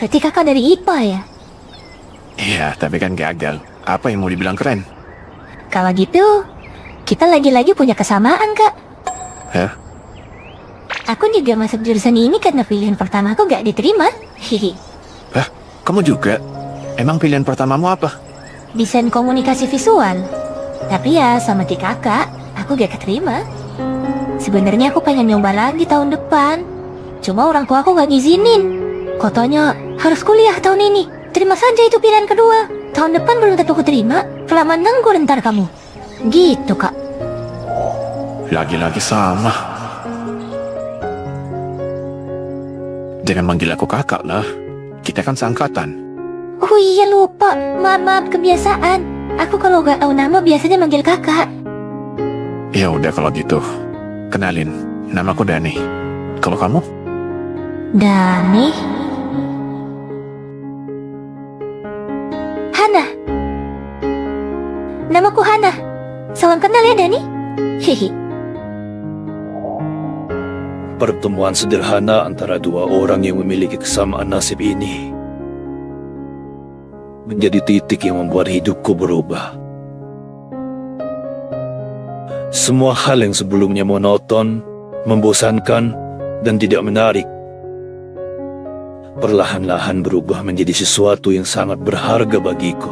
Berarti kakak dari IPA ya? Iya, tapi kan gagal. Apa yang mau dibilang keren? Kalau gitu, kita lagi-lagi punya kesamaan, Kak. Hah? Aku juga masuk jurusan ini karena pilihan pertama aku gak diterima. Hihi. Hah? Kamu juga? Emang pilihan pertamamu apa? Desain komunikasi visual. Tapi ya, sama di kakak, aku gak keterima. Sebenarnya aku pengen nyoba lagi tahun depan. Cuma orang tua aku gak ngizinin. Katanya, harus kuliah tahun ini. Terima saja itu pilihan kedua. Tahun depan belum tentu keterima. Kelamaan nganggur ntar kamu. Gitu, Kak. Lagi-lagi sama. Jangan manggil aku kakak lah. Kita kan seangkatan. Oh iya lupa. Maaf, kebiasaan. Aku kalau gak tahu nama biasanya manggil kakak. Ya udah kalau gitu. Kenalin, namaku Dani. Kalau kamu? Dani. Hana. Namaku Hana. Salam kenal ya Dani. Hihi. Pertemuan sederhana antara dua orang yang memiliki kesamaan nasib ini menjadi titik yang membuat hidupku berubah. Semua hal yang sebelumnya monoton, membosankan, dan tidak menarik perlahan-lahan berubah menjadi sesuatu yang sangat berharga bagiku.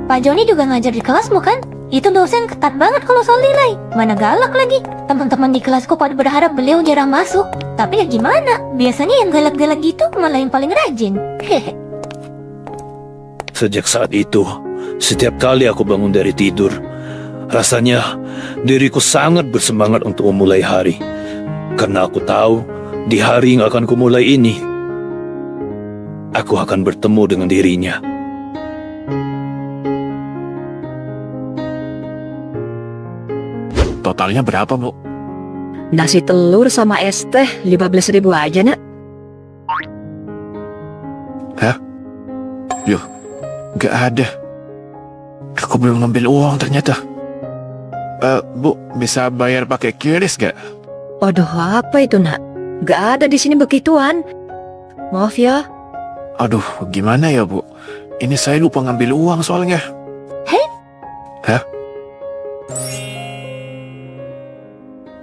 Pak Joni juga ngajar di kelasmu kan? Itu dosen ketat banget kalau soal nilai. Mana galak lagi. Teman-teman di kelasku pada berharap beliau jarang masuk. Tapi ya gimana? Biasanya yang galak-galak gitu malah yang paling rajin. Hehe. Sejak saat itu, setiap kali aku bangun dari tidur, rasanya diriku sangat bersemangat untuk memulai hari. Karena aku tahu, di hari yang akan kumulai ini, aku akan bertemu dengan dirinya. Totalnya berapa, Bu? Nasi telur sama es teh 15.000 aja, Nak. Yuh, gak ada. Aku belum ngambil uang ternyata. Bu, bisa bayar pakai QRIS gak? Aduh, apa itu nak? Gak ada di sini begituan. Maaf ya. Aduh, gimana ya Bu? Ini saya lupa ngambil uang soalnya. Hei, Hah?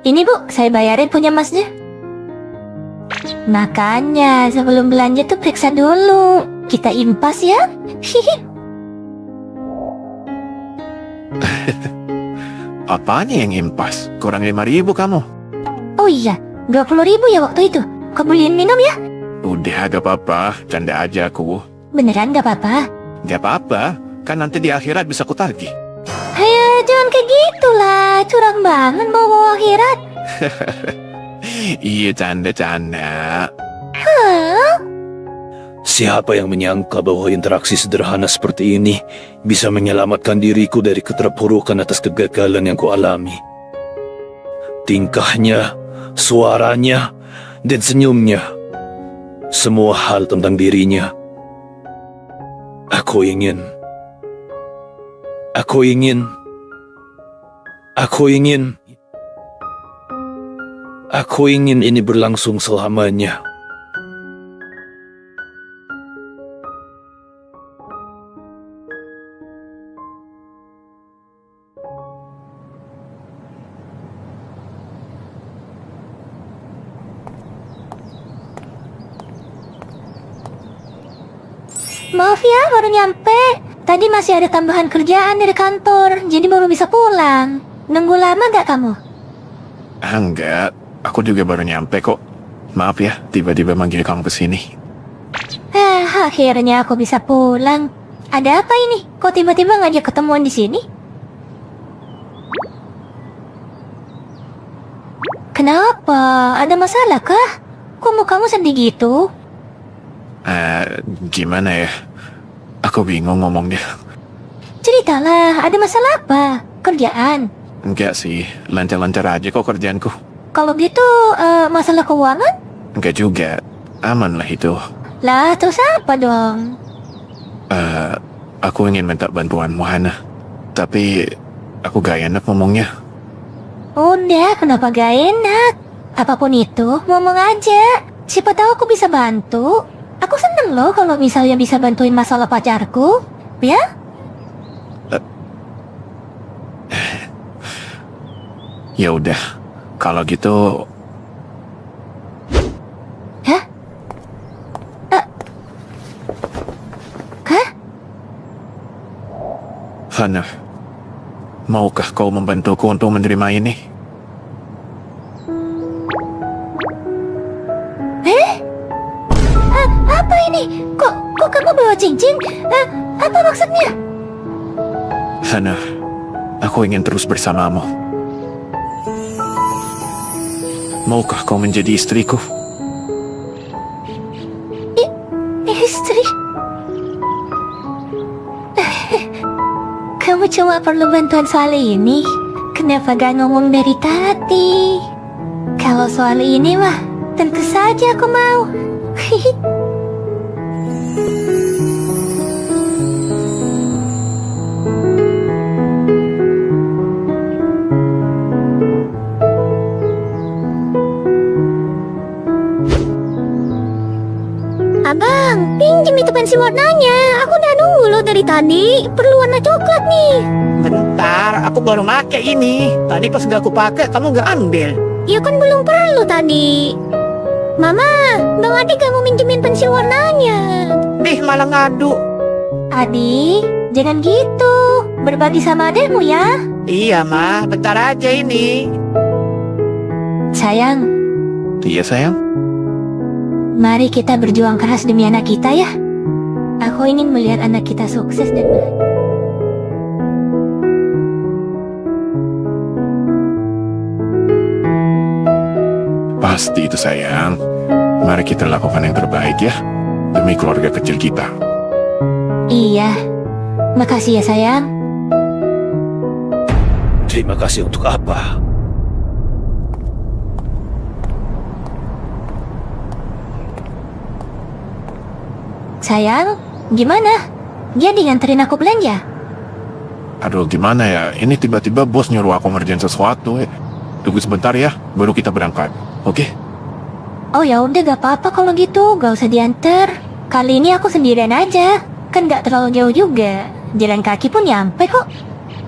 ini Bu, saya bayarin punya Masnya. Makanya sebelum belanja tuh periksa dulu. Kita impas ya. Hihi. Apanya yang impas? Kurang 5.000 kamu. Oh iya, 20.000 ya waktu itu. Kau beliin minum ya? Udah, gak apa-apa. Canda aja aku. Beneran gak apa-apa? Gak apa-apa. Kan nanti di akhirat bisa kutagih. Ayo, jangan kayak gitulah. Curang banget bawa-bawa akhirat. Iya, canda-canda. Siapa yang menyangka bahwa interaksi sederhana seperti ini bisa menyelamatkan diriku dari keterpurukan atas kegagalan yang kualami. Tingkahnya, suaranya, dan senyumnya. Semua hal tentang dirinya. Aku ingin ini berlangsung selamanya. Maaf ya, baru nyampe. Tadi masih ada tambahan kerjaan dari kantor, jadi baru bisa pulang. Nunggu lama gak kamu? Enggak, aku juga baru nyampe kok. Maaf ya, tiba-tiba manggil kamu ke sini. Akhirnya aku bisa pulang. Ada apa ini? Kok tiba-tiba ngajak ketemuan di sini? Kenapa? Ada masalah kah? Kok mukamu sedih gitu? Gimana ya? Aku bingung ngomongnya. Ceritalah, ada masalah apa? Kerjaan? Enggak sih, lancar-lancar aja kok kerjaanku. Kalau gitu, masalah keuangan? Enggak juga, aman lah itu. Lah, terus apa dong? Aku ingin minta bantuanmu, Hana. Tapi, aku gak enak ngomongnya. Udah, kenapa gak enak? Apapun itu, ngomong aja. Siapa tahu aku bisa bantu. Aku seneng loh kalau misalnya bisa bantuin masalah pacarku. Ya? Ya udah, kalau gitu. Hah? Hah? Hana, maukah kau membantuku untuk menerima ini? Apa ini? Kok kamu bawa cincin? Apa maksudnya? Hana, aku ingin terus bersamamu. Maukah kau menjadi istriku? Istri? Kamu cuma perlu bantuan soal ini. Kenapa gak ngomong dari tadi? Kalau soal ini mah, tentu saja aku mau. Abang, pinjam itu pensil warnanya. Aku udah nunggu lo dari tadi. Perlu warna coklat nih. Bentar, aku baru make ini. Tadi pas gak aku pakai, kamu gak ambil. Ya kan belum perlu tadi. Mama, Bang Adi gak mau minjemin pensil warnanya. Nih, malah ngadu. Adi, jangan gitu. Berbagi sama adekmu ya. Iya, Ma. Bentar aja ini. Sayang, Iya sayang. mari kita berjuang keras demi anak kita ya. Aku ingin melihat anak kita sukses dan bahagia. Pasti itu sayang. Mari kita lakukan yang terbaik ya, demi keluarga kecil kita. Iya, makasih ya sayang. Terima kasih untuk apa? Sayang, gimana? Jadi nganterin aku belanja? Aduh, gimana ya? Ini tiba-tiba bos nyuruh aku ngerjain sesuatu. Tunggu sebentar ya, baru kita berangkat. Oke? Oh ya udah, gak apa-apa kalau gitu, gak usah diantar. Kali ini aku sendirian aja, kan gak terlalu jauh juga. Jalan kaki pun nyampe kok.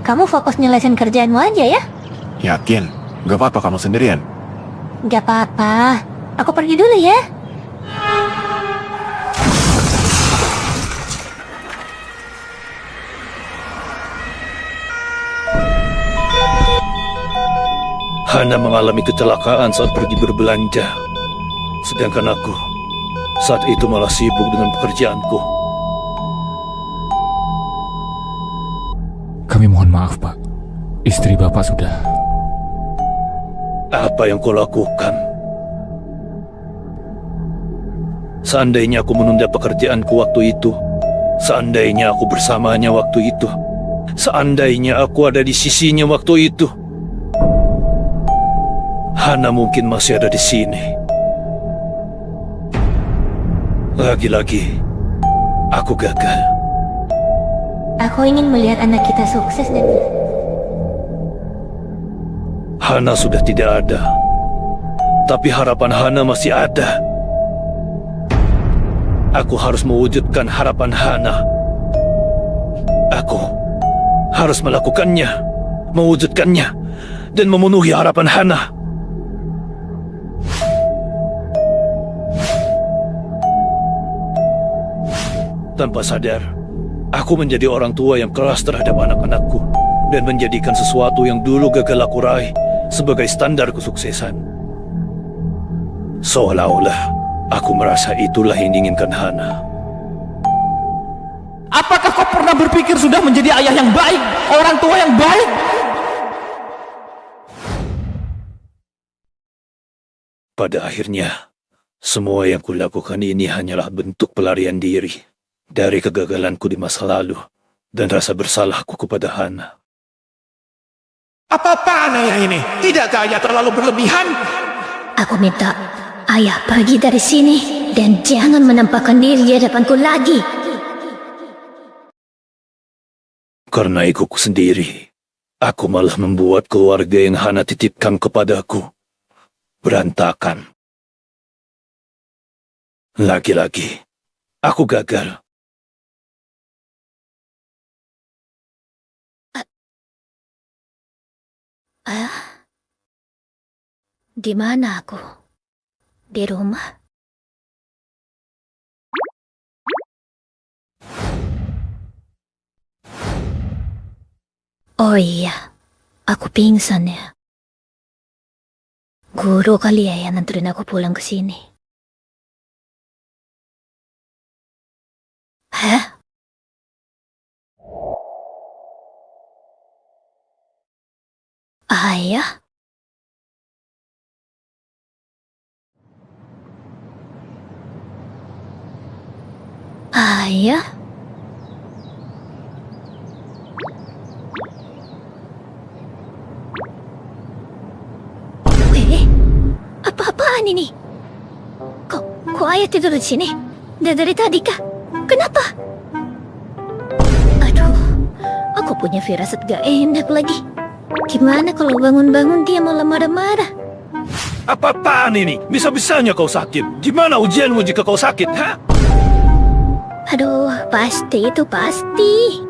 Kamu fokus nyelesain kerjaanmu aja ya. Yakin? Gak apa-apa kamu sendirian? Gak apa-apa, aku pergi dulu ya. Hana mengalami kecelakaan saat pergi berbelanja. Sedangkan aku saat itu malah sibuk dengan pekerjaanku. Kami mohon maaf, Pak. Istri Bapak sudah... Apa yang kau lakukan? Seandainya aku menunda pekerjaanku waktu itu, seandainya aku bersamanya waktu itu, seandainya aku ada di sisinya waktu itu, Hana mungkin masih ada di sini. Lagi-lagi, aku gagal. Aku ingin melihat anak kita sukses dan... Hana sudah tidak ada, tapi harapan Hana masih ada. Aku harus mewujudkan harapan Hana. Aku harus melakukannya, mewujudkannya, dan memenuhi harapan Hana. Tanpa sadar, aku menjadi orang tua yang keras terhadap anak-anakku dan menjadikan sesuatu yang dulu gagal aku raih sebagai standar kesuksesan. Seolah-olah aku merasa itulah yang diinginkan Hana. Apakah kau pernah berpikir sudah menjadi ayah yang baik, orang tua yang baik? Pada akhirnya, semua yang kulakukan ini hanyalah bentuk pelarian diri dari kegagalanku di masa lalu dan rasa bersalahku kepada Hana. Apa-apaan ayah ini? Tidakkah ayah terlalu berlebihan? Aku minta ayah pergi dari sini dan jangan menampakkan diri di hadapanku lagi. Karena egoku sendiri, aku malah membuat keluarga yang Hana titipkan kepadaku berantakan. Lagi-lagi, aku gagal. Di mana aku? Di rumah? Oh iya, aku pingsan ya. Guru kali ya yang nantirin aku pulang ke sini. Hah? Ayah? Ayah? Apa-apaan ini? Kok ayah tidur di sini? Dari tadi kah? Kenapa? Aduh, aku punya firasat gak enak lagi. Gimana kalau bangun-bangun dia malah marah-marah? Apa-apaan ini? Bisa-bisanya kau sakit. Gimana ujianmu jika kau sakit, ha? Aduh, pasti itu pasti.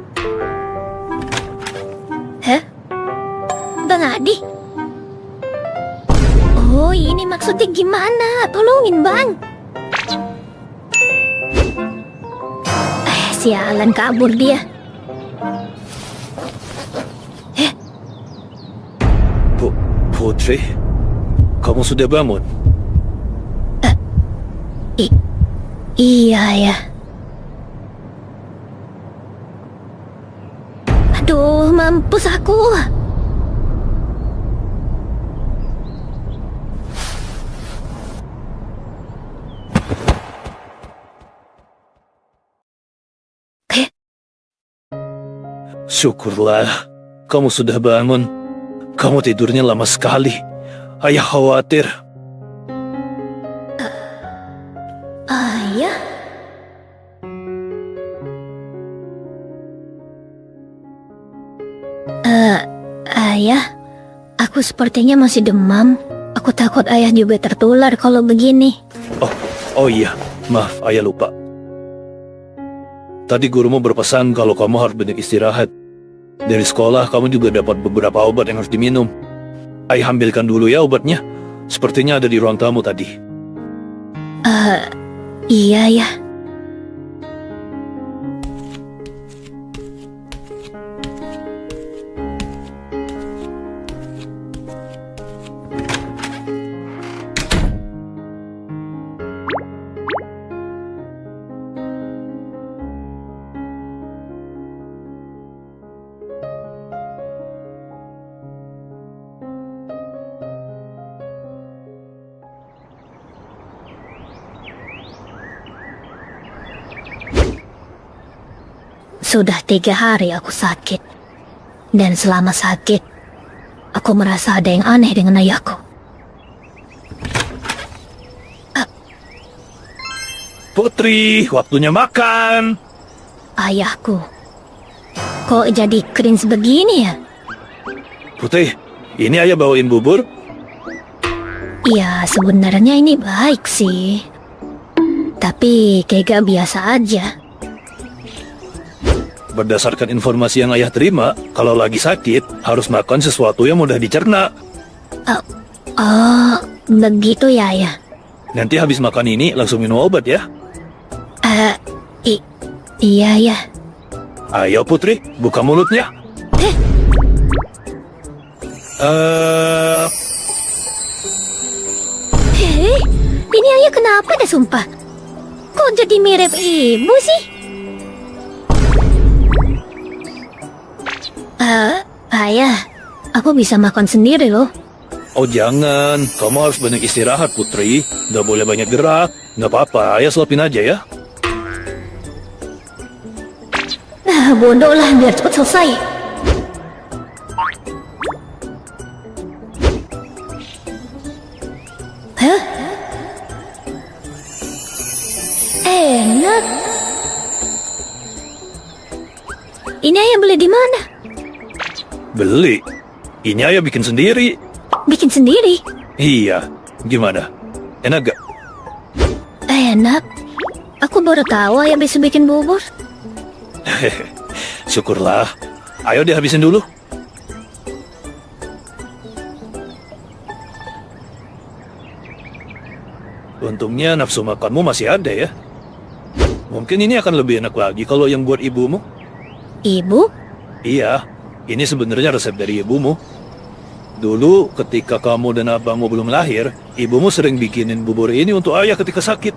Hah? Bang Adi? Oh, ini maksudnya gimana? Tolongin, Bang. Sialan, kabur dia. Putri, kamu sudah bangun? Iya ya. Aduh, mampus aku. Syukurlah, kamu sudah bangun. Kamu tidurnya lama sekali. Ayah khawatir. Ayah? Ayah, aku sepertinya masih demam. Aku takut ayah juga tertular kalau begini. Oh iya, maaf, ayah lupa. Tadi gurumu berpesan kalau kamu harus banyak istirahat. Dari sekolah kamu juga dapat beberapa obat yang harus diminum. Ayah ambilkan dulu ya obatnya. Sepertinya ada di ruang tamu tadi. Iya ya. Sudah 3 hari aku sakit. Dan selama sakit, aku merasa ada yang aneh dengan ayahku. Putri, waktunya makan. Ayahku, kok jadi cringe begini ya? Putri, ini ayah bawain bubur. Ya, sebenarnya ini baik sih. Tapi kayak gak biasa aja. Berdasarkan informasi yang ayah terima, kalau lagi sakit, harus makan sesuatu yang mudah dicerna. Oh, begitu ya, ayah. Nanti habis makan ini, langsung minum obat ya. Iya, ya. Ayo Putri, buka mulutnya. Hei, ini ayah kenapa dah sumpah? Kok jadi mirip ibu sih? Ayah, aku bisa makan sendiri loh. Oh jangan, kamu harus banyak istirahat Putri. Nggak boleh banyak gerak. Nggak apa-apa, ayah suapin aja ya. Bodoh lah, biar cepat selesai. Hah? Enak. Ini ayah beli di mana? Beli? Ini ayah bikin sendiri. Bikin sendiri? Iya, gimana? Enak gak? Enak. Aku baru tahu ayah bisa bikin bubur. Syukurlah. Ayo dihabisin dulu. Untungnya nafsu makanmu masih ada ya. Mungkin ini akan lebih enak lagi kalau yang buat ibumu. Ibu? Iya, ini sebenarnya resep dari ibumu. Dulu ketika kamu dan abangmu belum lahir, ibumu sering bikinin bubur ini untuk ayah ketika sakit.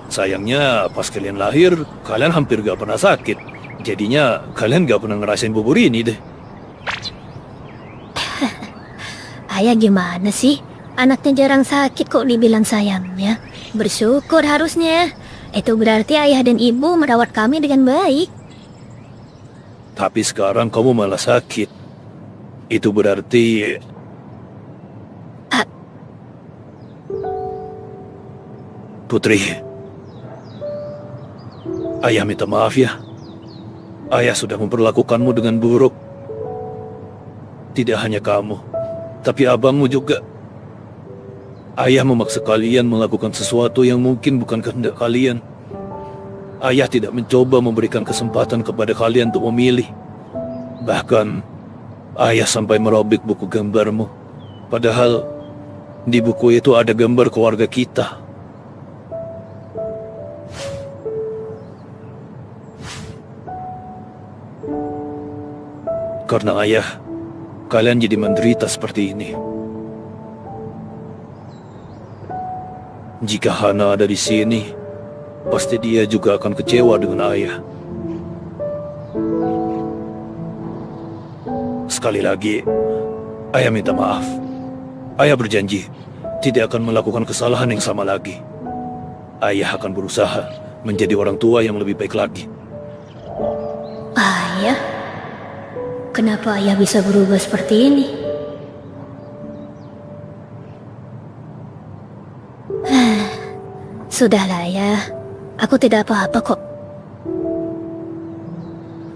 Sayangnya pas kalian lahir, kalian hampir gak pernah sakit. Jadinya kalian gak pernah ngerasain bubur ini deh. Ayah gimana sih? Anaknya jarang sakit kok dibilang sayangnya. Bersyukur harusnya. Itu berarti ayah dan ibu merawat kami dengan baik. Tapi sekarang kamu malah sakit. Itu berarti... Putri, ayah minta maaf ya. Ayah sudah memperlakukanmu dengan buruk. Tidak hanya kamu, tapi abangmu juga. Ayah memaksa kalian melakukan sesuatu yang mungkin bukan kehendak kalian. Ayah tidak mencoba memberikan kesempatan kepada kalian untuk memilih. Bahkan, ayah sampai merobek buku gambarmu. Padahal, di buku itu ada gambar keluarga kita. Karena ayah, kalian jadi menderita seperti ini. Jika Hana ada di sini, pasti dia juga akan kecewa dengan ayah. Sekali lagi, ayah minta maaf. Ayah berjanji tidak akan melakukan kesalahan yang sama lagi. Ayah akan berusaha menjadi orang tua yang lebih baik lagi. Ayah? Kenapa ayah bisa berubah seperti ini? Sudahlah ya, aku tidak apa-apa kok.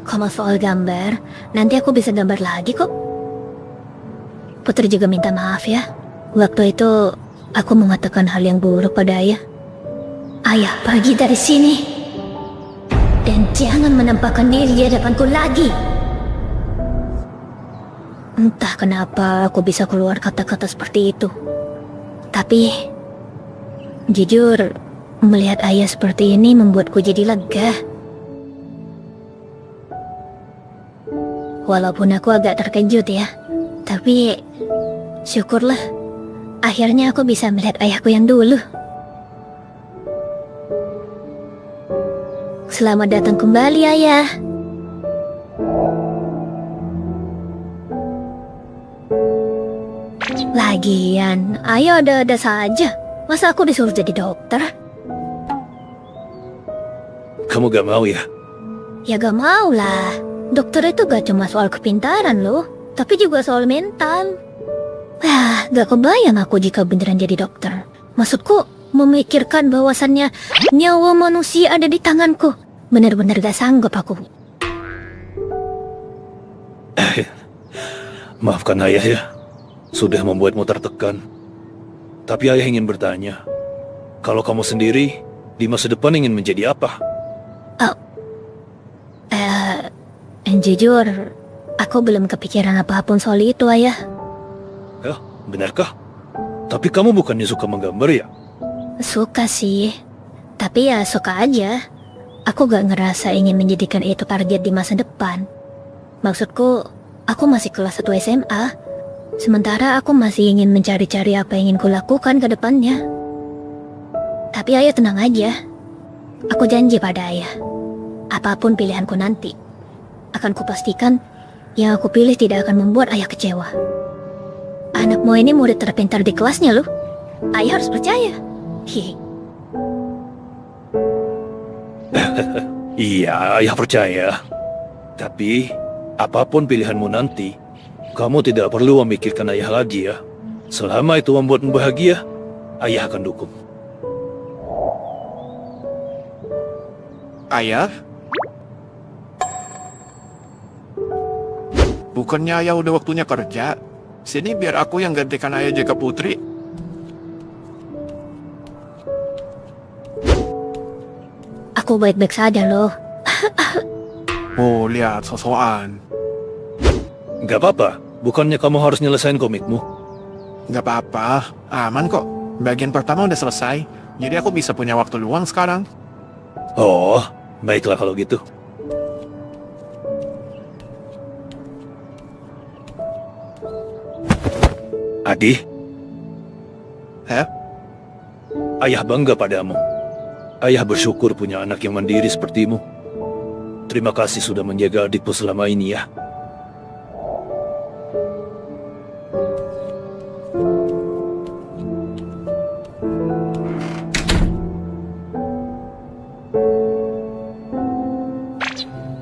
Kalau soal gambar, nanti aku bisa gambar lagi kok. Putri juga minta maaf ya. Waktu itu aku mengatakan hal yang buruk pada ayah. Ayah, pergi dari sini. Dan jangan menampakkan diri di hadapanku lagi. Entah kenapa aku bisa keluar kata-kata seperti itu. Tapi, jujur, melihat ayah seperti ini membuatku jadi lega. Walaupun aku agak terkejut ya, tapi syukurlah akhirnya aku bisa melihat ayahku yang dulu. Selamat datang kembali, ayah. Lagian, ayah ada-ada saja. Masa aku disuruh jadi dokter? Kamu gak mau ya? Ya gak mau lah. Dokter itu gak cuma soal kepintaran loh, tapi juga soal mental. Wah, gak kebayang aku jika beneran jadi dokter. Maksudku, memikirkan bahwasannya nyawa manusia ada di tanganku. Bener-bener gak sanggup aku. Maafkan ayah ya, sudah membuatmu tertekan. Tapi ayah ingin bertanya, kalau kamu sendiri, di masa depan ingin menjadi apa? Jujur, aku belum kepikiran apapun soal itu, ayah. Ya, benarkah? Tapi kamu bukannya suka menggambar ya? Suka sih, tapi ya suka aja. Aku gak ngerasa ingin menjadikan itu target di masa depan. Maksudku, aku masih kelas 1 SMA. Sementara aku masih ingin mencari-cari apa yang ingin kulakukan ke depannya. Tapi ayah tenang aja. Aku janji pada ayah, apapun pilihanku nanti, akan kupastikan yang aku pilih tidak akan membuat ayah kecewa. Anakmu ini murid terpintar di kelasnya loh. Ayah harus percaya. Hihi. Iya, ayah percaya. Tapi, apapun pilihanmu nanti, kamu tidak perlu memikirkan ayah lagi ya. Selama itu membuatmu bahagia, ayah akan dukung. Ayah? Bukannya ayah udah waktunya kerja? Sini biar aku yang gantikan ayah jaga Putri. Aku baik-baik saja loh. Oh, lihat sosokan. Gak apa-apa, bukannya kamu harus nyelesain komikmu? Gak apa-apa, aman kok. Bagian pertama udah selesai, jadi aku bisa punya waktu luang sekarang. Oh, baiklah kalau gitu. Adi? Hah? Ayah bangga padamu. Ayah bersyukur punya anak yang mandiri sepertimu. Terima kasih sudah menjaga adikku selama ini ya.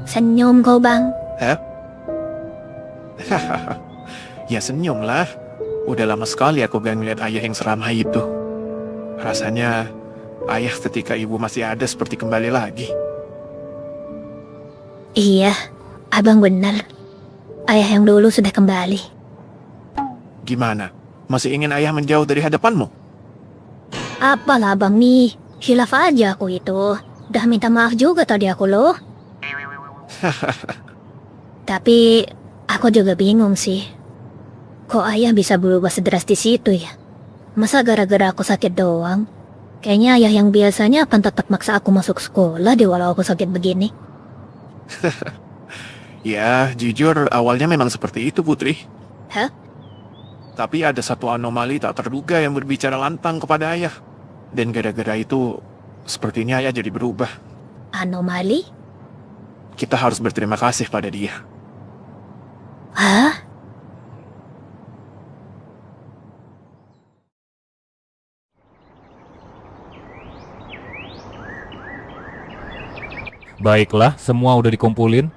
Senyum kau, Bang. Hah? Ya senyumlah. Udah lama sekali aku gak ngeliat ayah yang seramah itu. Rasanya ayah ketika ibu masih ada seperti kembali lagi. Iya, abang benar. Ayah yang dulu sudah kembali. Gimana? Masih ingin ayah menjauh dari hadapanmu? Apalah abang nih, hilaf aja aku itu. Udah minta maaf juga tadi aku loh. Tapi aku juga bingung sih. Kok ayah bisa berubah sedrastis itu ya? Masa gara-gara aku sakit doang? Kayaknya ayah yang biasanya akan tetap maksa aku masuk sekolah deh walau aku sakit begini. Ya, jujur awalnya memang seperti itu, Putri. Hah? Tapi ada satu anomali tak terduga yang berbicara lantang kepada ayah. Dan gara-gara itu, sepertinya ayah jadi berubah. Anomali? Kita harus berterima kasih pada dia. Hah? Baiklah, semua udah dikumpulin.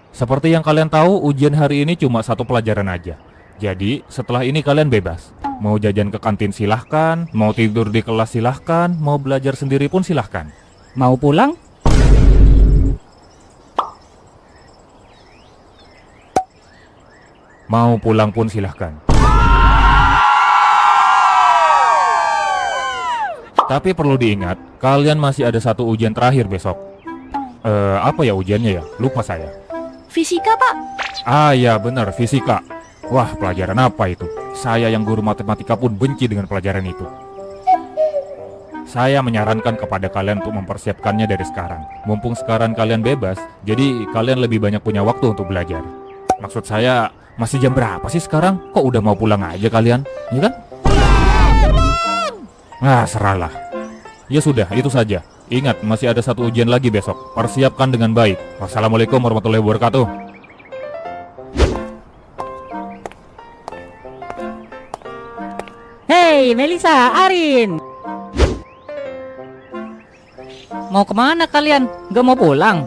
Seperti yang kalian tahu, ujian hari ini cuma satu pelajaran aja. Jadi, setelah ini kalian bebas. Mau jajan ke kantin silahkan, mau tidur di kelas silahkan, mau belajar sendiri pun silahkan. Mau pulang? Mau pulang pun silahkan. Tapi perlu diingat, kalian masih ada satu ujian terakhir besok. Apa ya ujiannya ya? Lupa saya. Fisika, Pak. Ah ya benar, fisika. Wah, pelajaran apa itu? Saya yang guru matematika pun benci dengan pelajaran itu. Saya menyarankan kepada kalian untuk mempersiapkannya dari sekarang. Mumpung sekarang kalian bebas, jadi kalian lebih banyak punya waktu untuk belajar. Maksud saya, masih jam berapa sih sekarang? Kok udah mau pulang aja kalian? Ya kan? Ah, serahlah. Ya sudah, itu saja. Ingat, masih ada satu ujian lagi besok. Persiapkan dengan baik. Wassalamualaikum warahmatullahi wabarakatuh. Hei, Melisa, Arin. Mau kemana kalian? Gak mau pulang?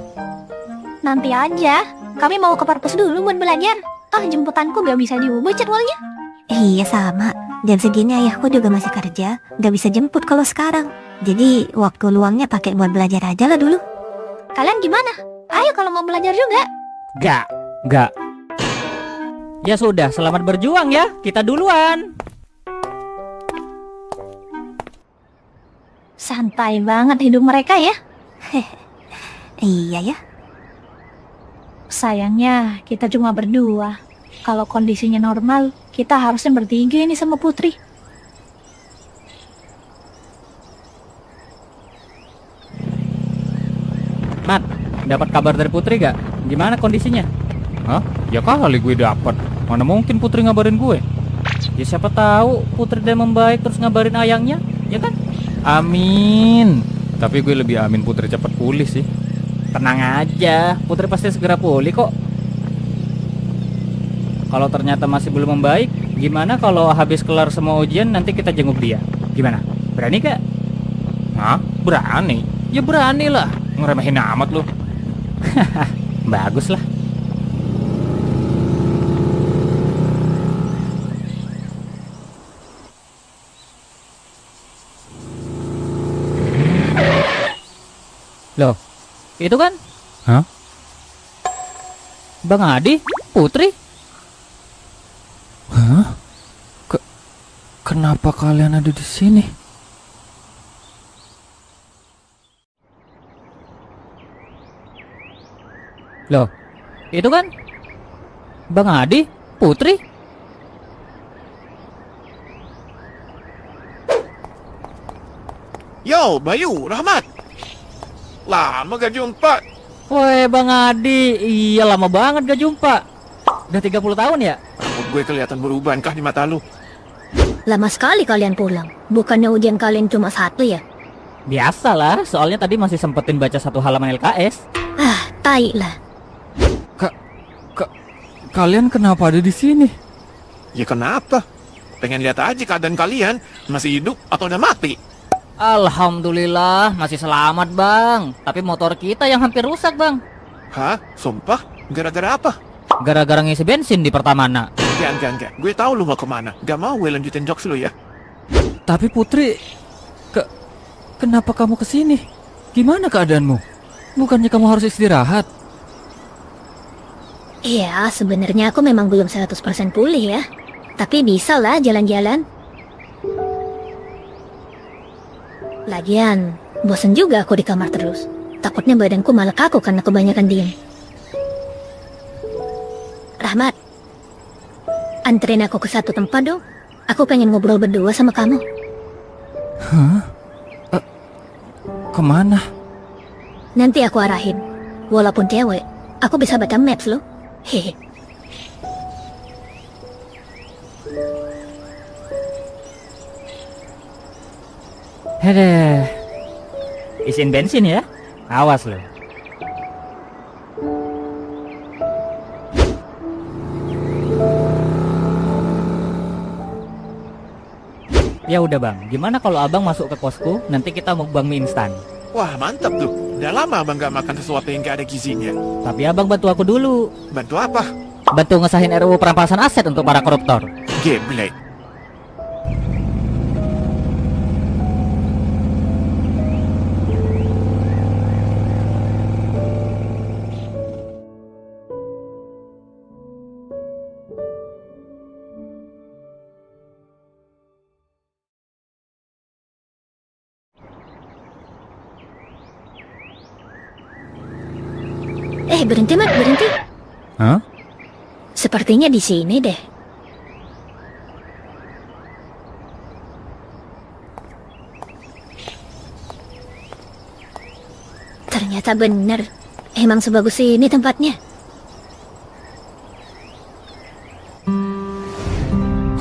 Nanti aja. Kami mau ke perpus dulu buat belajar. Jemputanku gak bisa diubah jadwalnya. Iya sama, jam segini ayahku juga masih kerja, gak bisa jemput kalau sekarang. Jadi waktu luangnya pakai buat belajar aja lah dulu. Kalian gimana? Ayo kalau mau belajar juga. Gak. Ya sudah, selamat berjuang ya. Kita duluan. Santai banget hidup mereka ya. Iya ya. Sayangnya kita cuma berdua. Kalau kondisinya normal, kita harusnya bertiga ini sama Putri. Mat, dapat kabar dari Putri gak? Gimana kondisinya? Hah? Ya kali gue dapat. Mana mungkin Putri ngabarin gue? Ya siapa tahu Putri dia membaik terus ngabarin ayangnya, ya kan? Amin. Tapi gue lebih amin Putri cepat pulih sih. Tenang aja, Putri pasti segera pulih kok. Kalau ternyata masih belum membaik, gimana kalau habis kelar semua ujian nanti kita jenguk dia? Gimana? Berani gak? Hah? Berani? Ya berani lah. Ngeremehin amat lu. Bagus lah. Loh, itu kan? Hah? Bang Adi, Putri. Hah? Kenapa kalian ada di sini? Loh, itu kan? Bang Adi, Putri. Yo, Bayu, Rahmat. Lama gak jumpa. Woi, Bang Adi. Iya, lama banget gak jumpa. Udah 30 tahun ya? Rambut gue kelihatan berubah kah di mata lu? Lama sekali kalian pulang. Bukannya ujian kalian cuma satu ya? Biasalah, soalnya tadi masih sempetin baca satu halaman LKS. Tai lah. Kalian kenapa ada di sini? Ya kenapa? Pengen lihat aja keadaan kalian. Masih hidup atau udah mati? Alhamdulillah, masih selamat bang. Tapi motor kita yang hampir rusak bang. Hah? Sumpah? Gara-gara apa? Gara-gara ngisi bensin di Pertamana. Enggak. Gue tahu lu mau kemana. Gak mau gue lanjutin jokes lu ya. Tapi Putri, kenapa kamu kesini? Gimana keadaanmu? Bukannya kamu harus istirahat? Iya, sebenarnya aku memang belum 100% pulih ya. Tapi bisa lah jalan-jalan. Lagian, bosen juga aku di kamar terus. Takutnya badanku malah kaku karena kebanyakan diem. Rahmat, anterin aku ke satu tempat dong. Aku pengen ngobrol berdua sama kamu. Hah? Kemana? Nanti aku arahin. Walaupun cewek, aku bisa baca maps loh. Hehe. Hedeh. Isiin bensin ya. Awas loh. Ya udah bang, gimana kalau abang masuk ke kosku, nanti kita mukbang mie instan. Wah, mantap tuh. Udah lama abang gak makan sesuatu yang gak ada gizinya. Tapi abang bantu aku dulu. Bantu apa? Bantu ngesahin RUU perampasan aset untuk para koruptor. Geblek. Berhenti, Mat, berhenti. Hah? Sepertinya di sini deh. Ternyata benar. Emang sebagus ini tempatnya.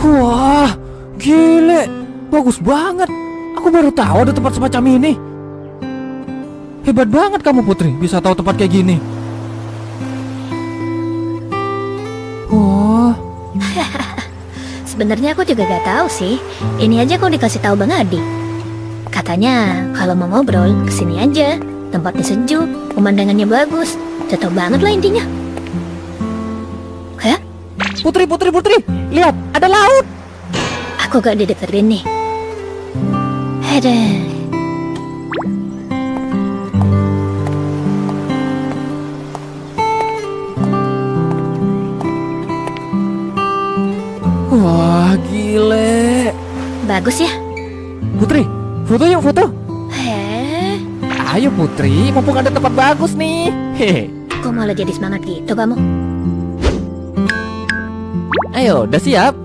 Wah, gile. Bagus banget. Aku baru tahu ada tempat semacam ini. Hebat banget kamu, Putri, bisa tahu tempat kayak gini. Wah. Sebenarnya aku juga gak tahu sih. Ini aja kok dikasih tahu Bang Adi. Katanya kalau mau ngobrol kesini aja. Tempatnya sejuk, pemandangannya bagus. Cocok banget lah intinya. Hah? Putri, lihat, ada laut. Aku gak didengerin nih. Ada. Wah, gile. Bagus ya? Putri, foto yuk, foto. Ayo Putri, mumpung ada tempat bagus nih. Hehe. Kok malah jadi semangat gitu kamu? Ayo, udah siap?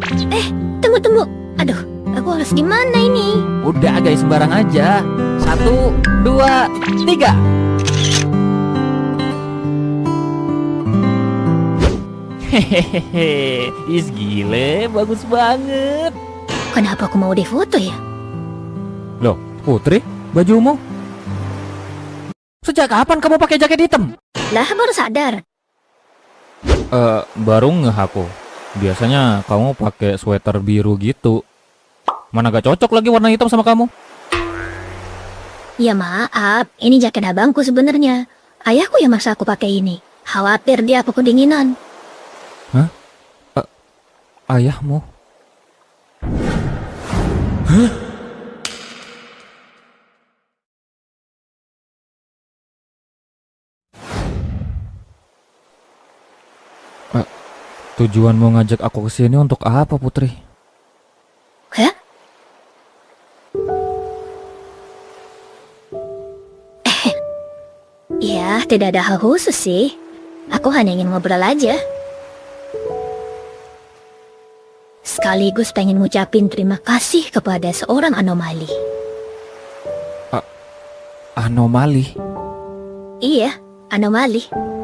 Tunggu. Aduh, aku harus gimana ini? Udah guys, sembarang aja. 1, 2, 3. Hehehe, is gile, bagus banget. Kenapa aku mau difoto ya? Loh, Putri, bajumu? Sejak kapan kamu pakai jaket hitam? Lah, baru sadar. Baru ngeh aku. Biasanya kamu pakai sweater biru gitu. Mana gak cocok lagi warna hitam sama kamu? Ya maaf, ini jaket abangku sebenarnya. Ayahku yang maksa aku pakai ini. Khawatir dia aku kedinginan. Hah? Ayahmu? Hah? Tujuanmu ngajak aku ke sini untuk apa, Putri? Hah? Ya, tidak ada hal khusus sih. Aku hanya ingin ngobrol aja. Sekaligus pengen ngucapin terima kasih kepada seorang anomali. Anomali? Iya, anomali.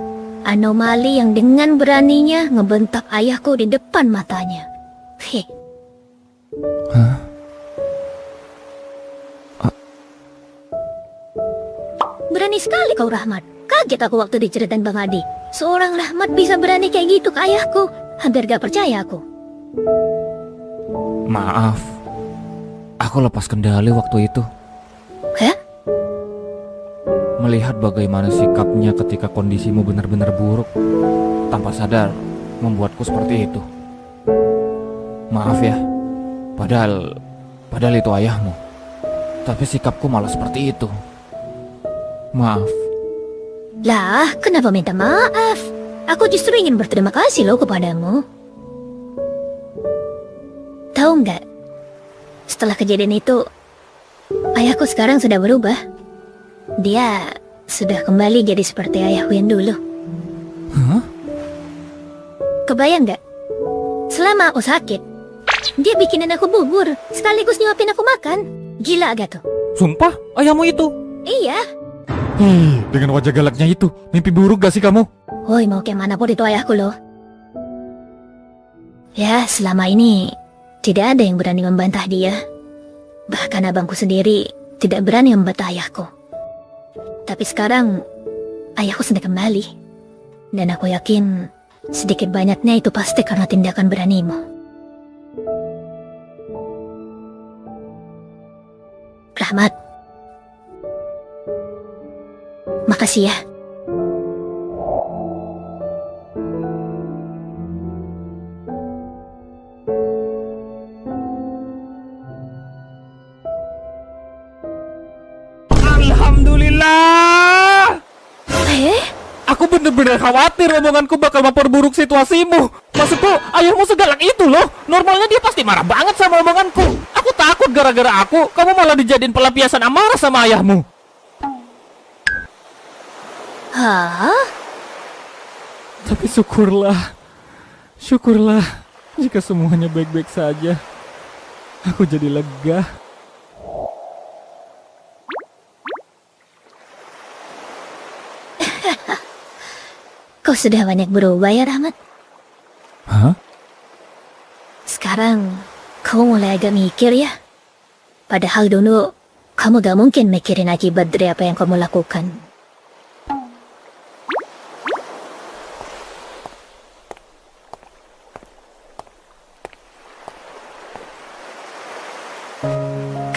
Anomali yang dengan beraninya ngebentak ayahku di depan matanya. Heh. Hah? Berani sekali kau, Rahmat. Kaget aku waktu diceritain Bang Adi. Seorang Rahmat bisa berani kayak gitu ke ayahku. Hampir gak percaya aku. Maaf. Aku lepas kendali waktu itu. Hah? Melihat bagaimana sikapnya ketika kondisimu benar-benar buruk, tanpa sadar membuatku seperti itu. Maaf ya, padahal itu ayahmu. Tapi sikapku malah seperti itu. Maaf. Lah, kenapa minta maaf? Aku justru ingin berterima kasih loh kepadamu. Tahu nggak? Setelah kejadian itu, ayahku sekarang sudah berubah. Dia sudah kembali jadi seperti ayahku yang dulu. Hah? Kebayang nggak? Selama aku sakit, dia bikinin aku bubur, sekaligus nyuapin aku makan. Gila gak tuh? Sumpah, ayahmu itu? Iya. Dengan wajah galaknya itu, mimpi buruk gak sih kamu? Woi, mau kemana pun itu ayahku loh. Ya, selama ini tidak ada yang berani membantah dia. Bahkan abangku sendiri tidak berani membantah ayahku. Tapi sekarang ayahku sudah kembali. Dan aku yakin sedikit banyaknya itu pasti karena tindakan beranimu. Rahmat, makasih ya. Alhamdulillah. Aku bener-bener khawatir omonganku bakal memperburuk situasimu. Maksudku, ayahmu segalak itu loh. Normalnya dia pasti marah banget sama omonganku. Aku takut gara-gara kamu malah dijadiin pelampiasan amarah sama ayahmu. Hah? Tapi syukurlah jika semuanya baik-baik saja. Aku jadi lega. Kau sudah banyak berubah ya, Rahmat? Hah? Sekarang kau mulai agak mikir ya. Padahal dulu kamu gak mungkin mikirin akibat dari apa yang kamu lakukan.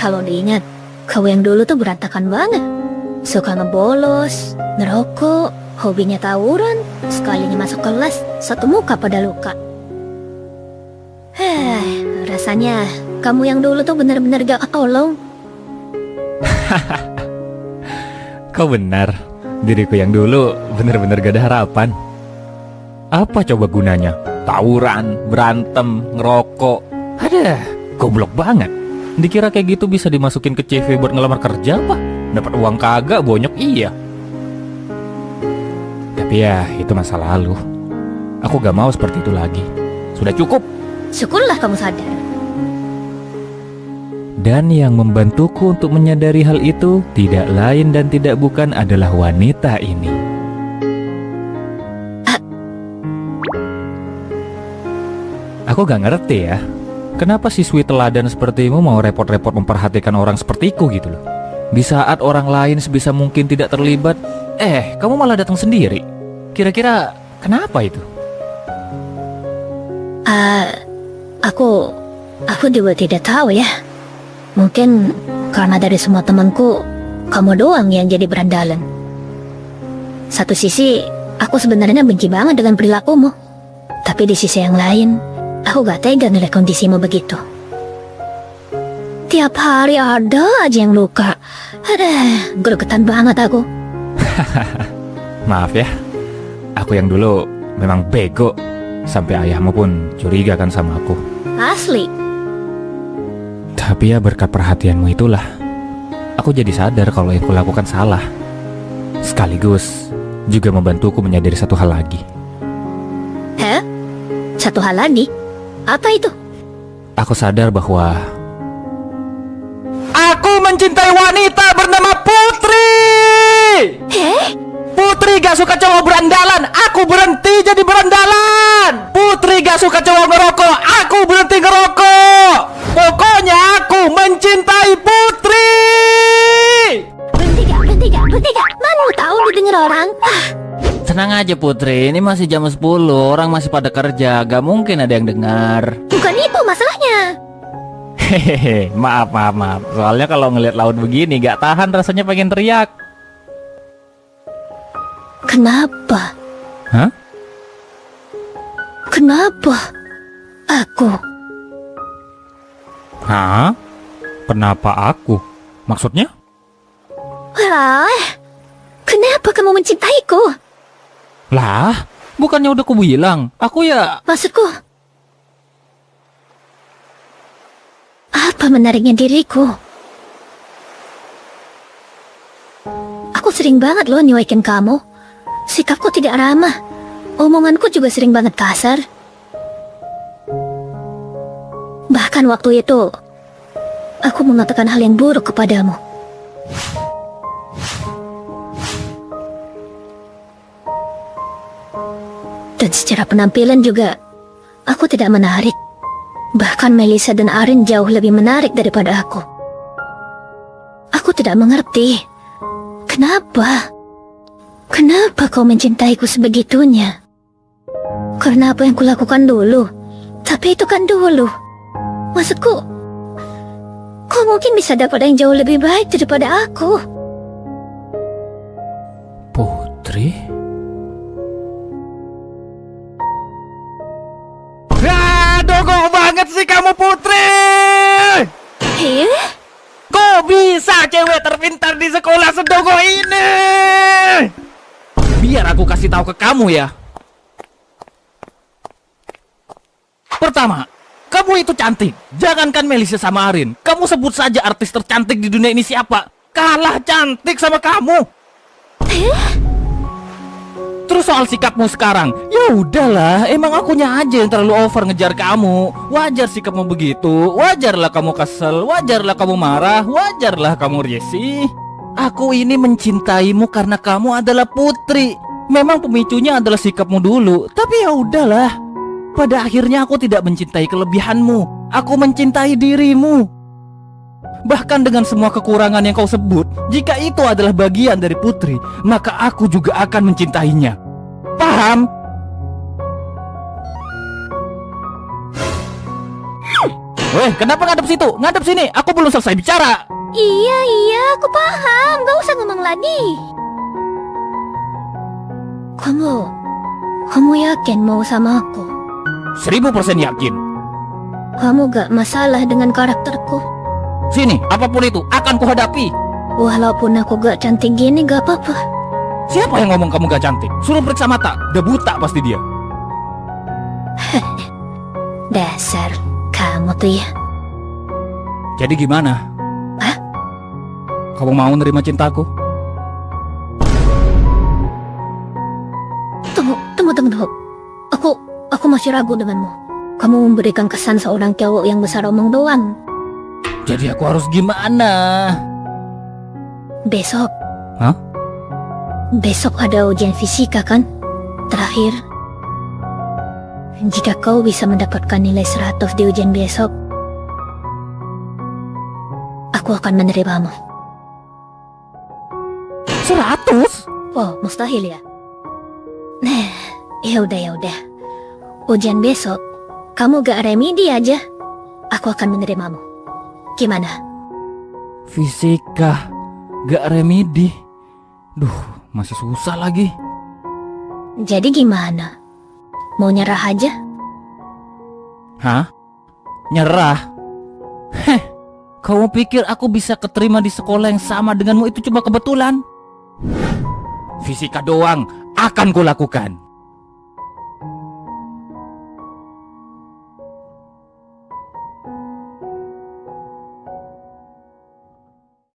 Kalau diingat, kau yang dulu tuh berantakan banget. Suka ngebolos, ngerokok, hobinya tawuran, sekalinya masuk kelas, satu muka pada luka. Rasanya kamu yang dulu tuh benar-benar gak ketolong. Kau benar, diriku yang dulu benar-benar gak ada harapan. Apa coba gunanya? Tawuran, berantem, ngerokok. Ada, goblok banget. Dikira kayak gitu bisa dimasukin ke CV buat ngelamar kerja apa? Dapat uang kagak, bonyok iya. Tapi ya, itu masa lalu. Aku gak mau seperti itu lagi. Sudah cukup. Syukurlah kamu sadar. Dan yang membantuku untuk menyadari hal itu tidak lain dan tidak bukan adalah wanita ini. Aku gak ngerti ya, kenapa siswi teladan sepertimu mau repot-repot memperhatikan orang sepertiku gitu loh. Di saat orang lain sebisa mungkin tidak terlibat, kamu malah datang sendiri. Kira-kira kenapa itu? Aku juga tidak tahu ya. Mungkin karena dari semua temanku, kamu doang yang jadi berandalan. Satu sisi, aku sebenarnya benci banget dengan perilakumu. Tapi di sisi yang lain, aku gak tega ngeliat kondisimu begitu. Tiap hari ada aja yang luka. Gregetan banget aku. Maaf ya, aku yang dulu memang bego. Sampai ayahmu pun curiga kan sama aku. Asli. Tapi ya berkat perhatianmu itulah aku jadi sadar kalau yang kulakukan salah. Sekaligus juga membantuku menyadari satu hal lagi. Satu hal lagi? Apa itu? Aku sadar bahwa aku mencintai wanita bernama Putri. Putri gak suka cowok berandalan, aku berhenti jadi berandalan. Putri gak suka cowok ngerokok, aku berhenti ngerokok. Pokoknya aku mencintai Putri. Berhenti gak? Mana tahu didengar orang? Tenang aja Putri, ini masih jam 10, orang masih pada kerja, gak mungkin ada yang dengar. Bukan itu masalahnya. Hehehe, maaf. Soalnya kalau ngelihat laut begini gak tahan rasanya pengen teriak. Kenapa? Hah? Kenapa? Aku? Hah? Kenapa aku? Maksudnya? Kenapa kamu mencintaiku? Lah, bukannya udah aku bilang, aku ya... Maksudku, apa menariknya diriku? Aku sering banget loh nyuekin kamu. Sikapku tidak ramah. Omonganku juga sering banget kasar. Bahkan waktu itu, aku mengatakan hal yang buruk kepadamu. Dan secara penampilan juga, aku tidak menarik. Bahkan Melissa dan Arin jauh lebih menarik daripada aku. Aku tidak mengerti. Kenapa? Kenapa kau mencintaiku sebegitunya? Karena apa yang kulakukan dulu. Tapi itu kan dulu. Maksudku, kau mungkin bisa dapat yang jauh lebih baik daripada aku. Putri? Dogo banget sih kamu Putri! Kok bisa cewek terpintar di sekolah sedogo ini? Biar aku kasih tahu ke kamu ya. Pertama, kamu itu cantik. Jangankan Melissa sama Arin, kamu sebut saja artis tercantik di dunia ini siapa, kalah cantik sama kamu. Terus soal sikapmu sekarang, ya udahlah, emang akunya aja yang terlalu over ngejar kamu. Wajar sikapmu begitu, wajarlah kamu kesel, wajarlah kamu marah, wajarlah kamu risih. Aku ini mencintaimu karena kamu adalah putri. Memang pemicunya adalah sikapmu dulu, tapi ya udahlah. Pada akhirnya aku tidak mencintai kelebihanmu, aku mencintai dirimu. Bahkan dengan semua kekurangan yang kau sebut, jika itu adalah bagian dari putri, maka aku juga akan mencintainya. Paham? Weh, kenapa ngadep situ? Ngadep sini, aku belum selesai bicara. Iya, aku paham. Gak usah ngomong lagi. Kamu yakin mau sama aku? 1000% yakin. Kamu gak masalah dengan karakterku? Sini, apapun itu akan kuhadapi. Walaupun aku gak cantik gini gak apa-apa. Siapa yang ngomong kamu gak cantik? Suruh periksa mata, udah buta pasti dia. Dasar kamu tuh ya. Jadi gimana? Hah? Kamu mau nerima cintaku? Tunggu. Aku masih ragu denganmu. Kamu memberikan kesan seorang cowok yang besar omong doang. Jadi aku harus gimana? Besok. Hah? Besok ada ujian fisika kan? Terakhir. Jika kau bisa mendapatkan nilai 100 di ujian besok, aku akan menerimamu. 100? Oh, mustahil ya? Nah, ya udah. Ujian besok, kamu gak remedi aja, aku akan menerimamu. Gimana? Fisika gak remedi. Duh, masih susah lagi. Jadi gimana? Mau nyerah aja? Hah? Nyerah? Heh, kamu pikir aku bisa keterima di sekolah yang sama denganmu itu cuma kebetulan? Fisika doang akan kulakukan.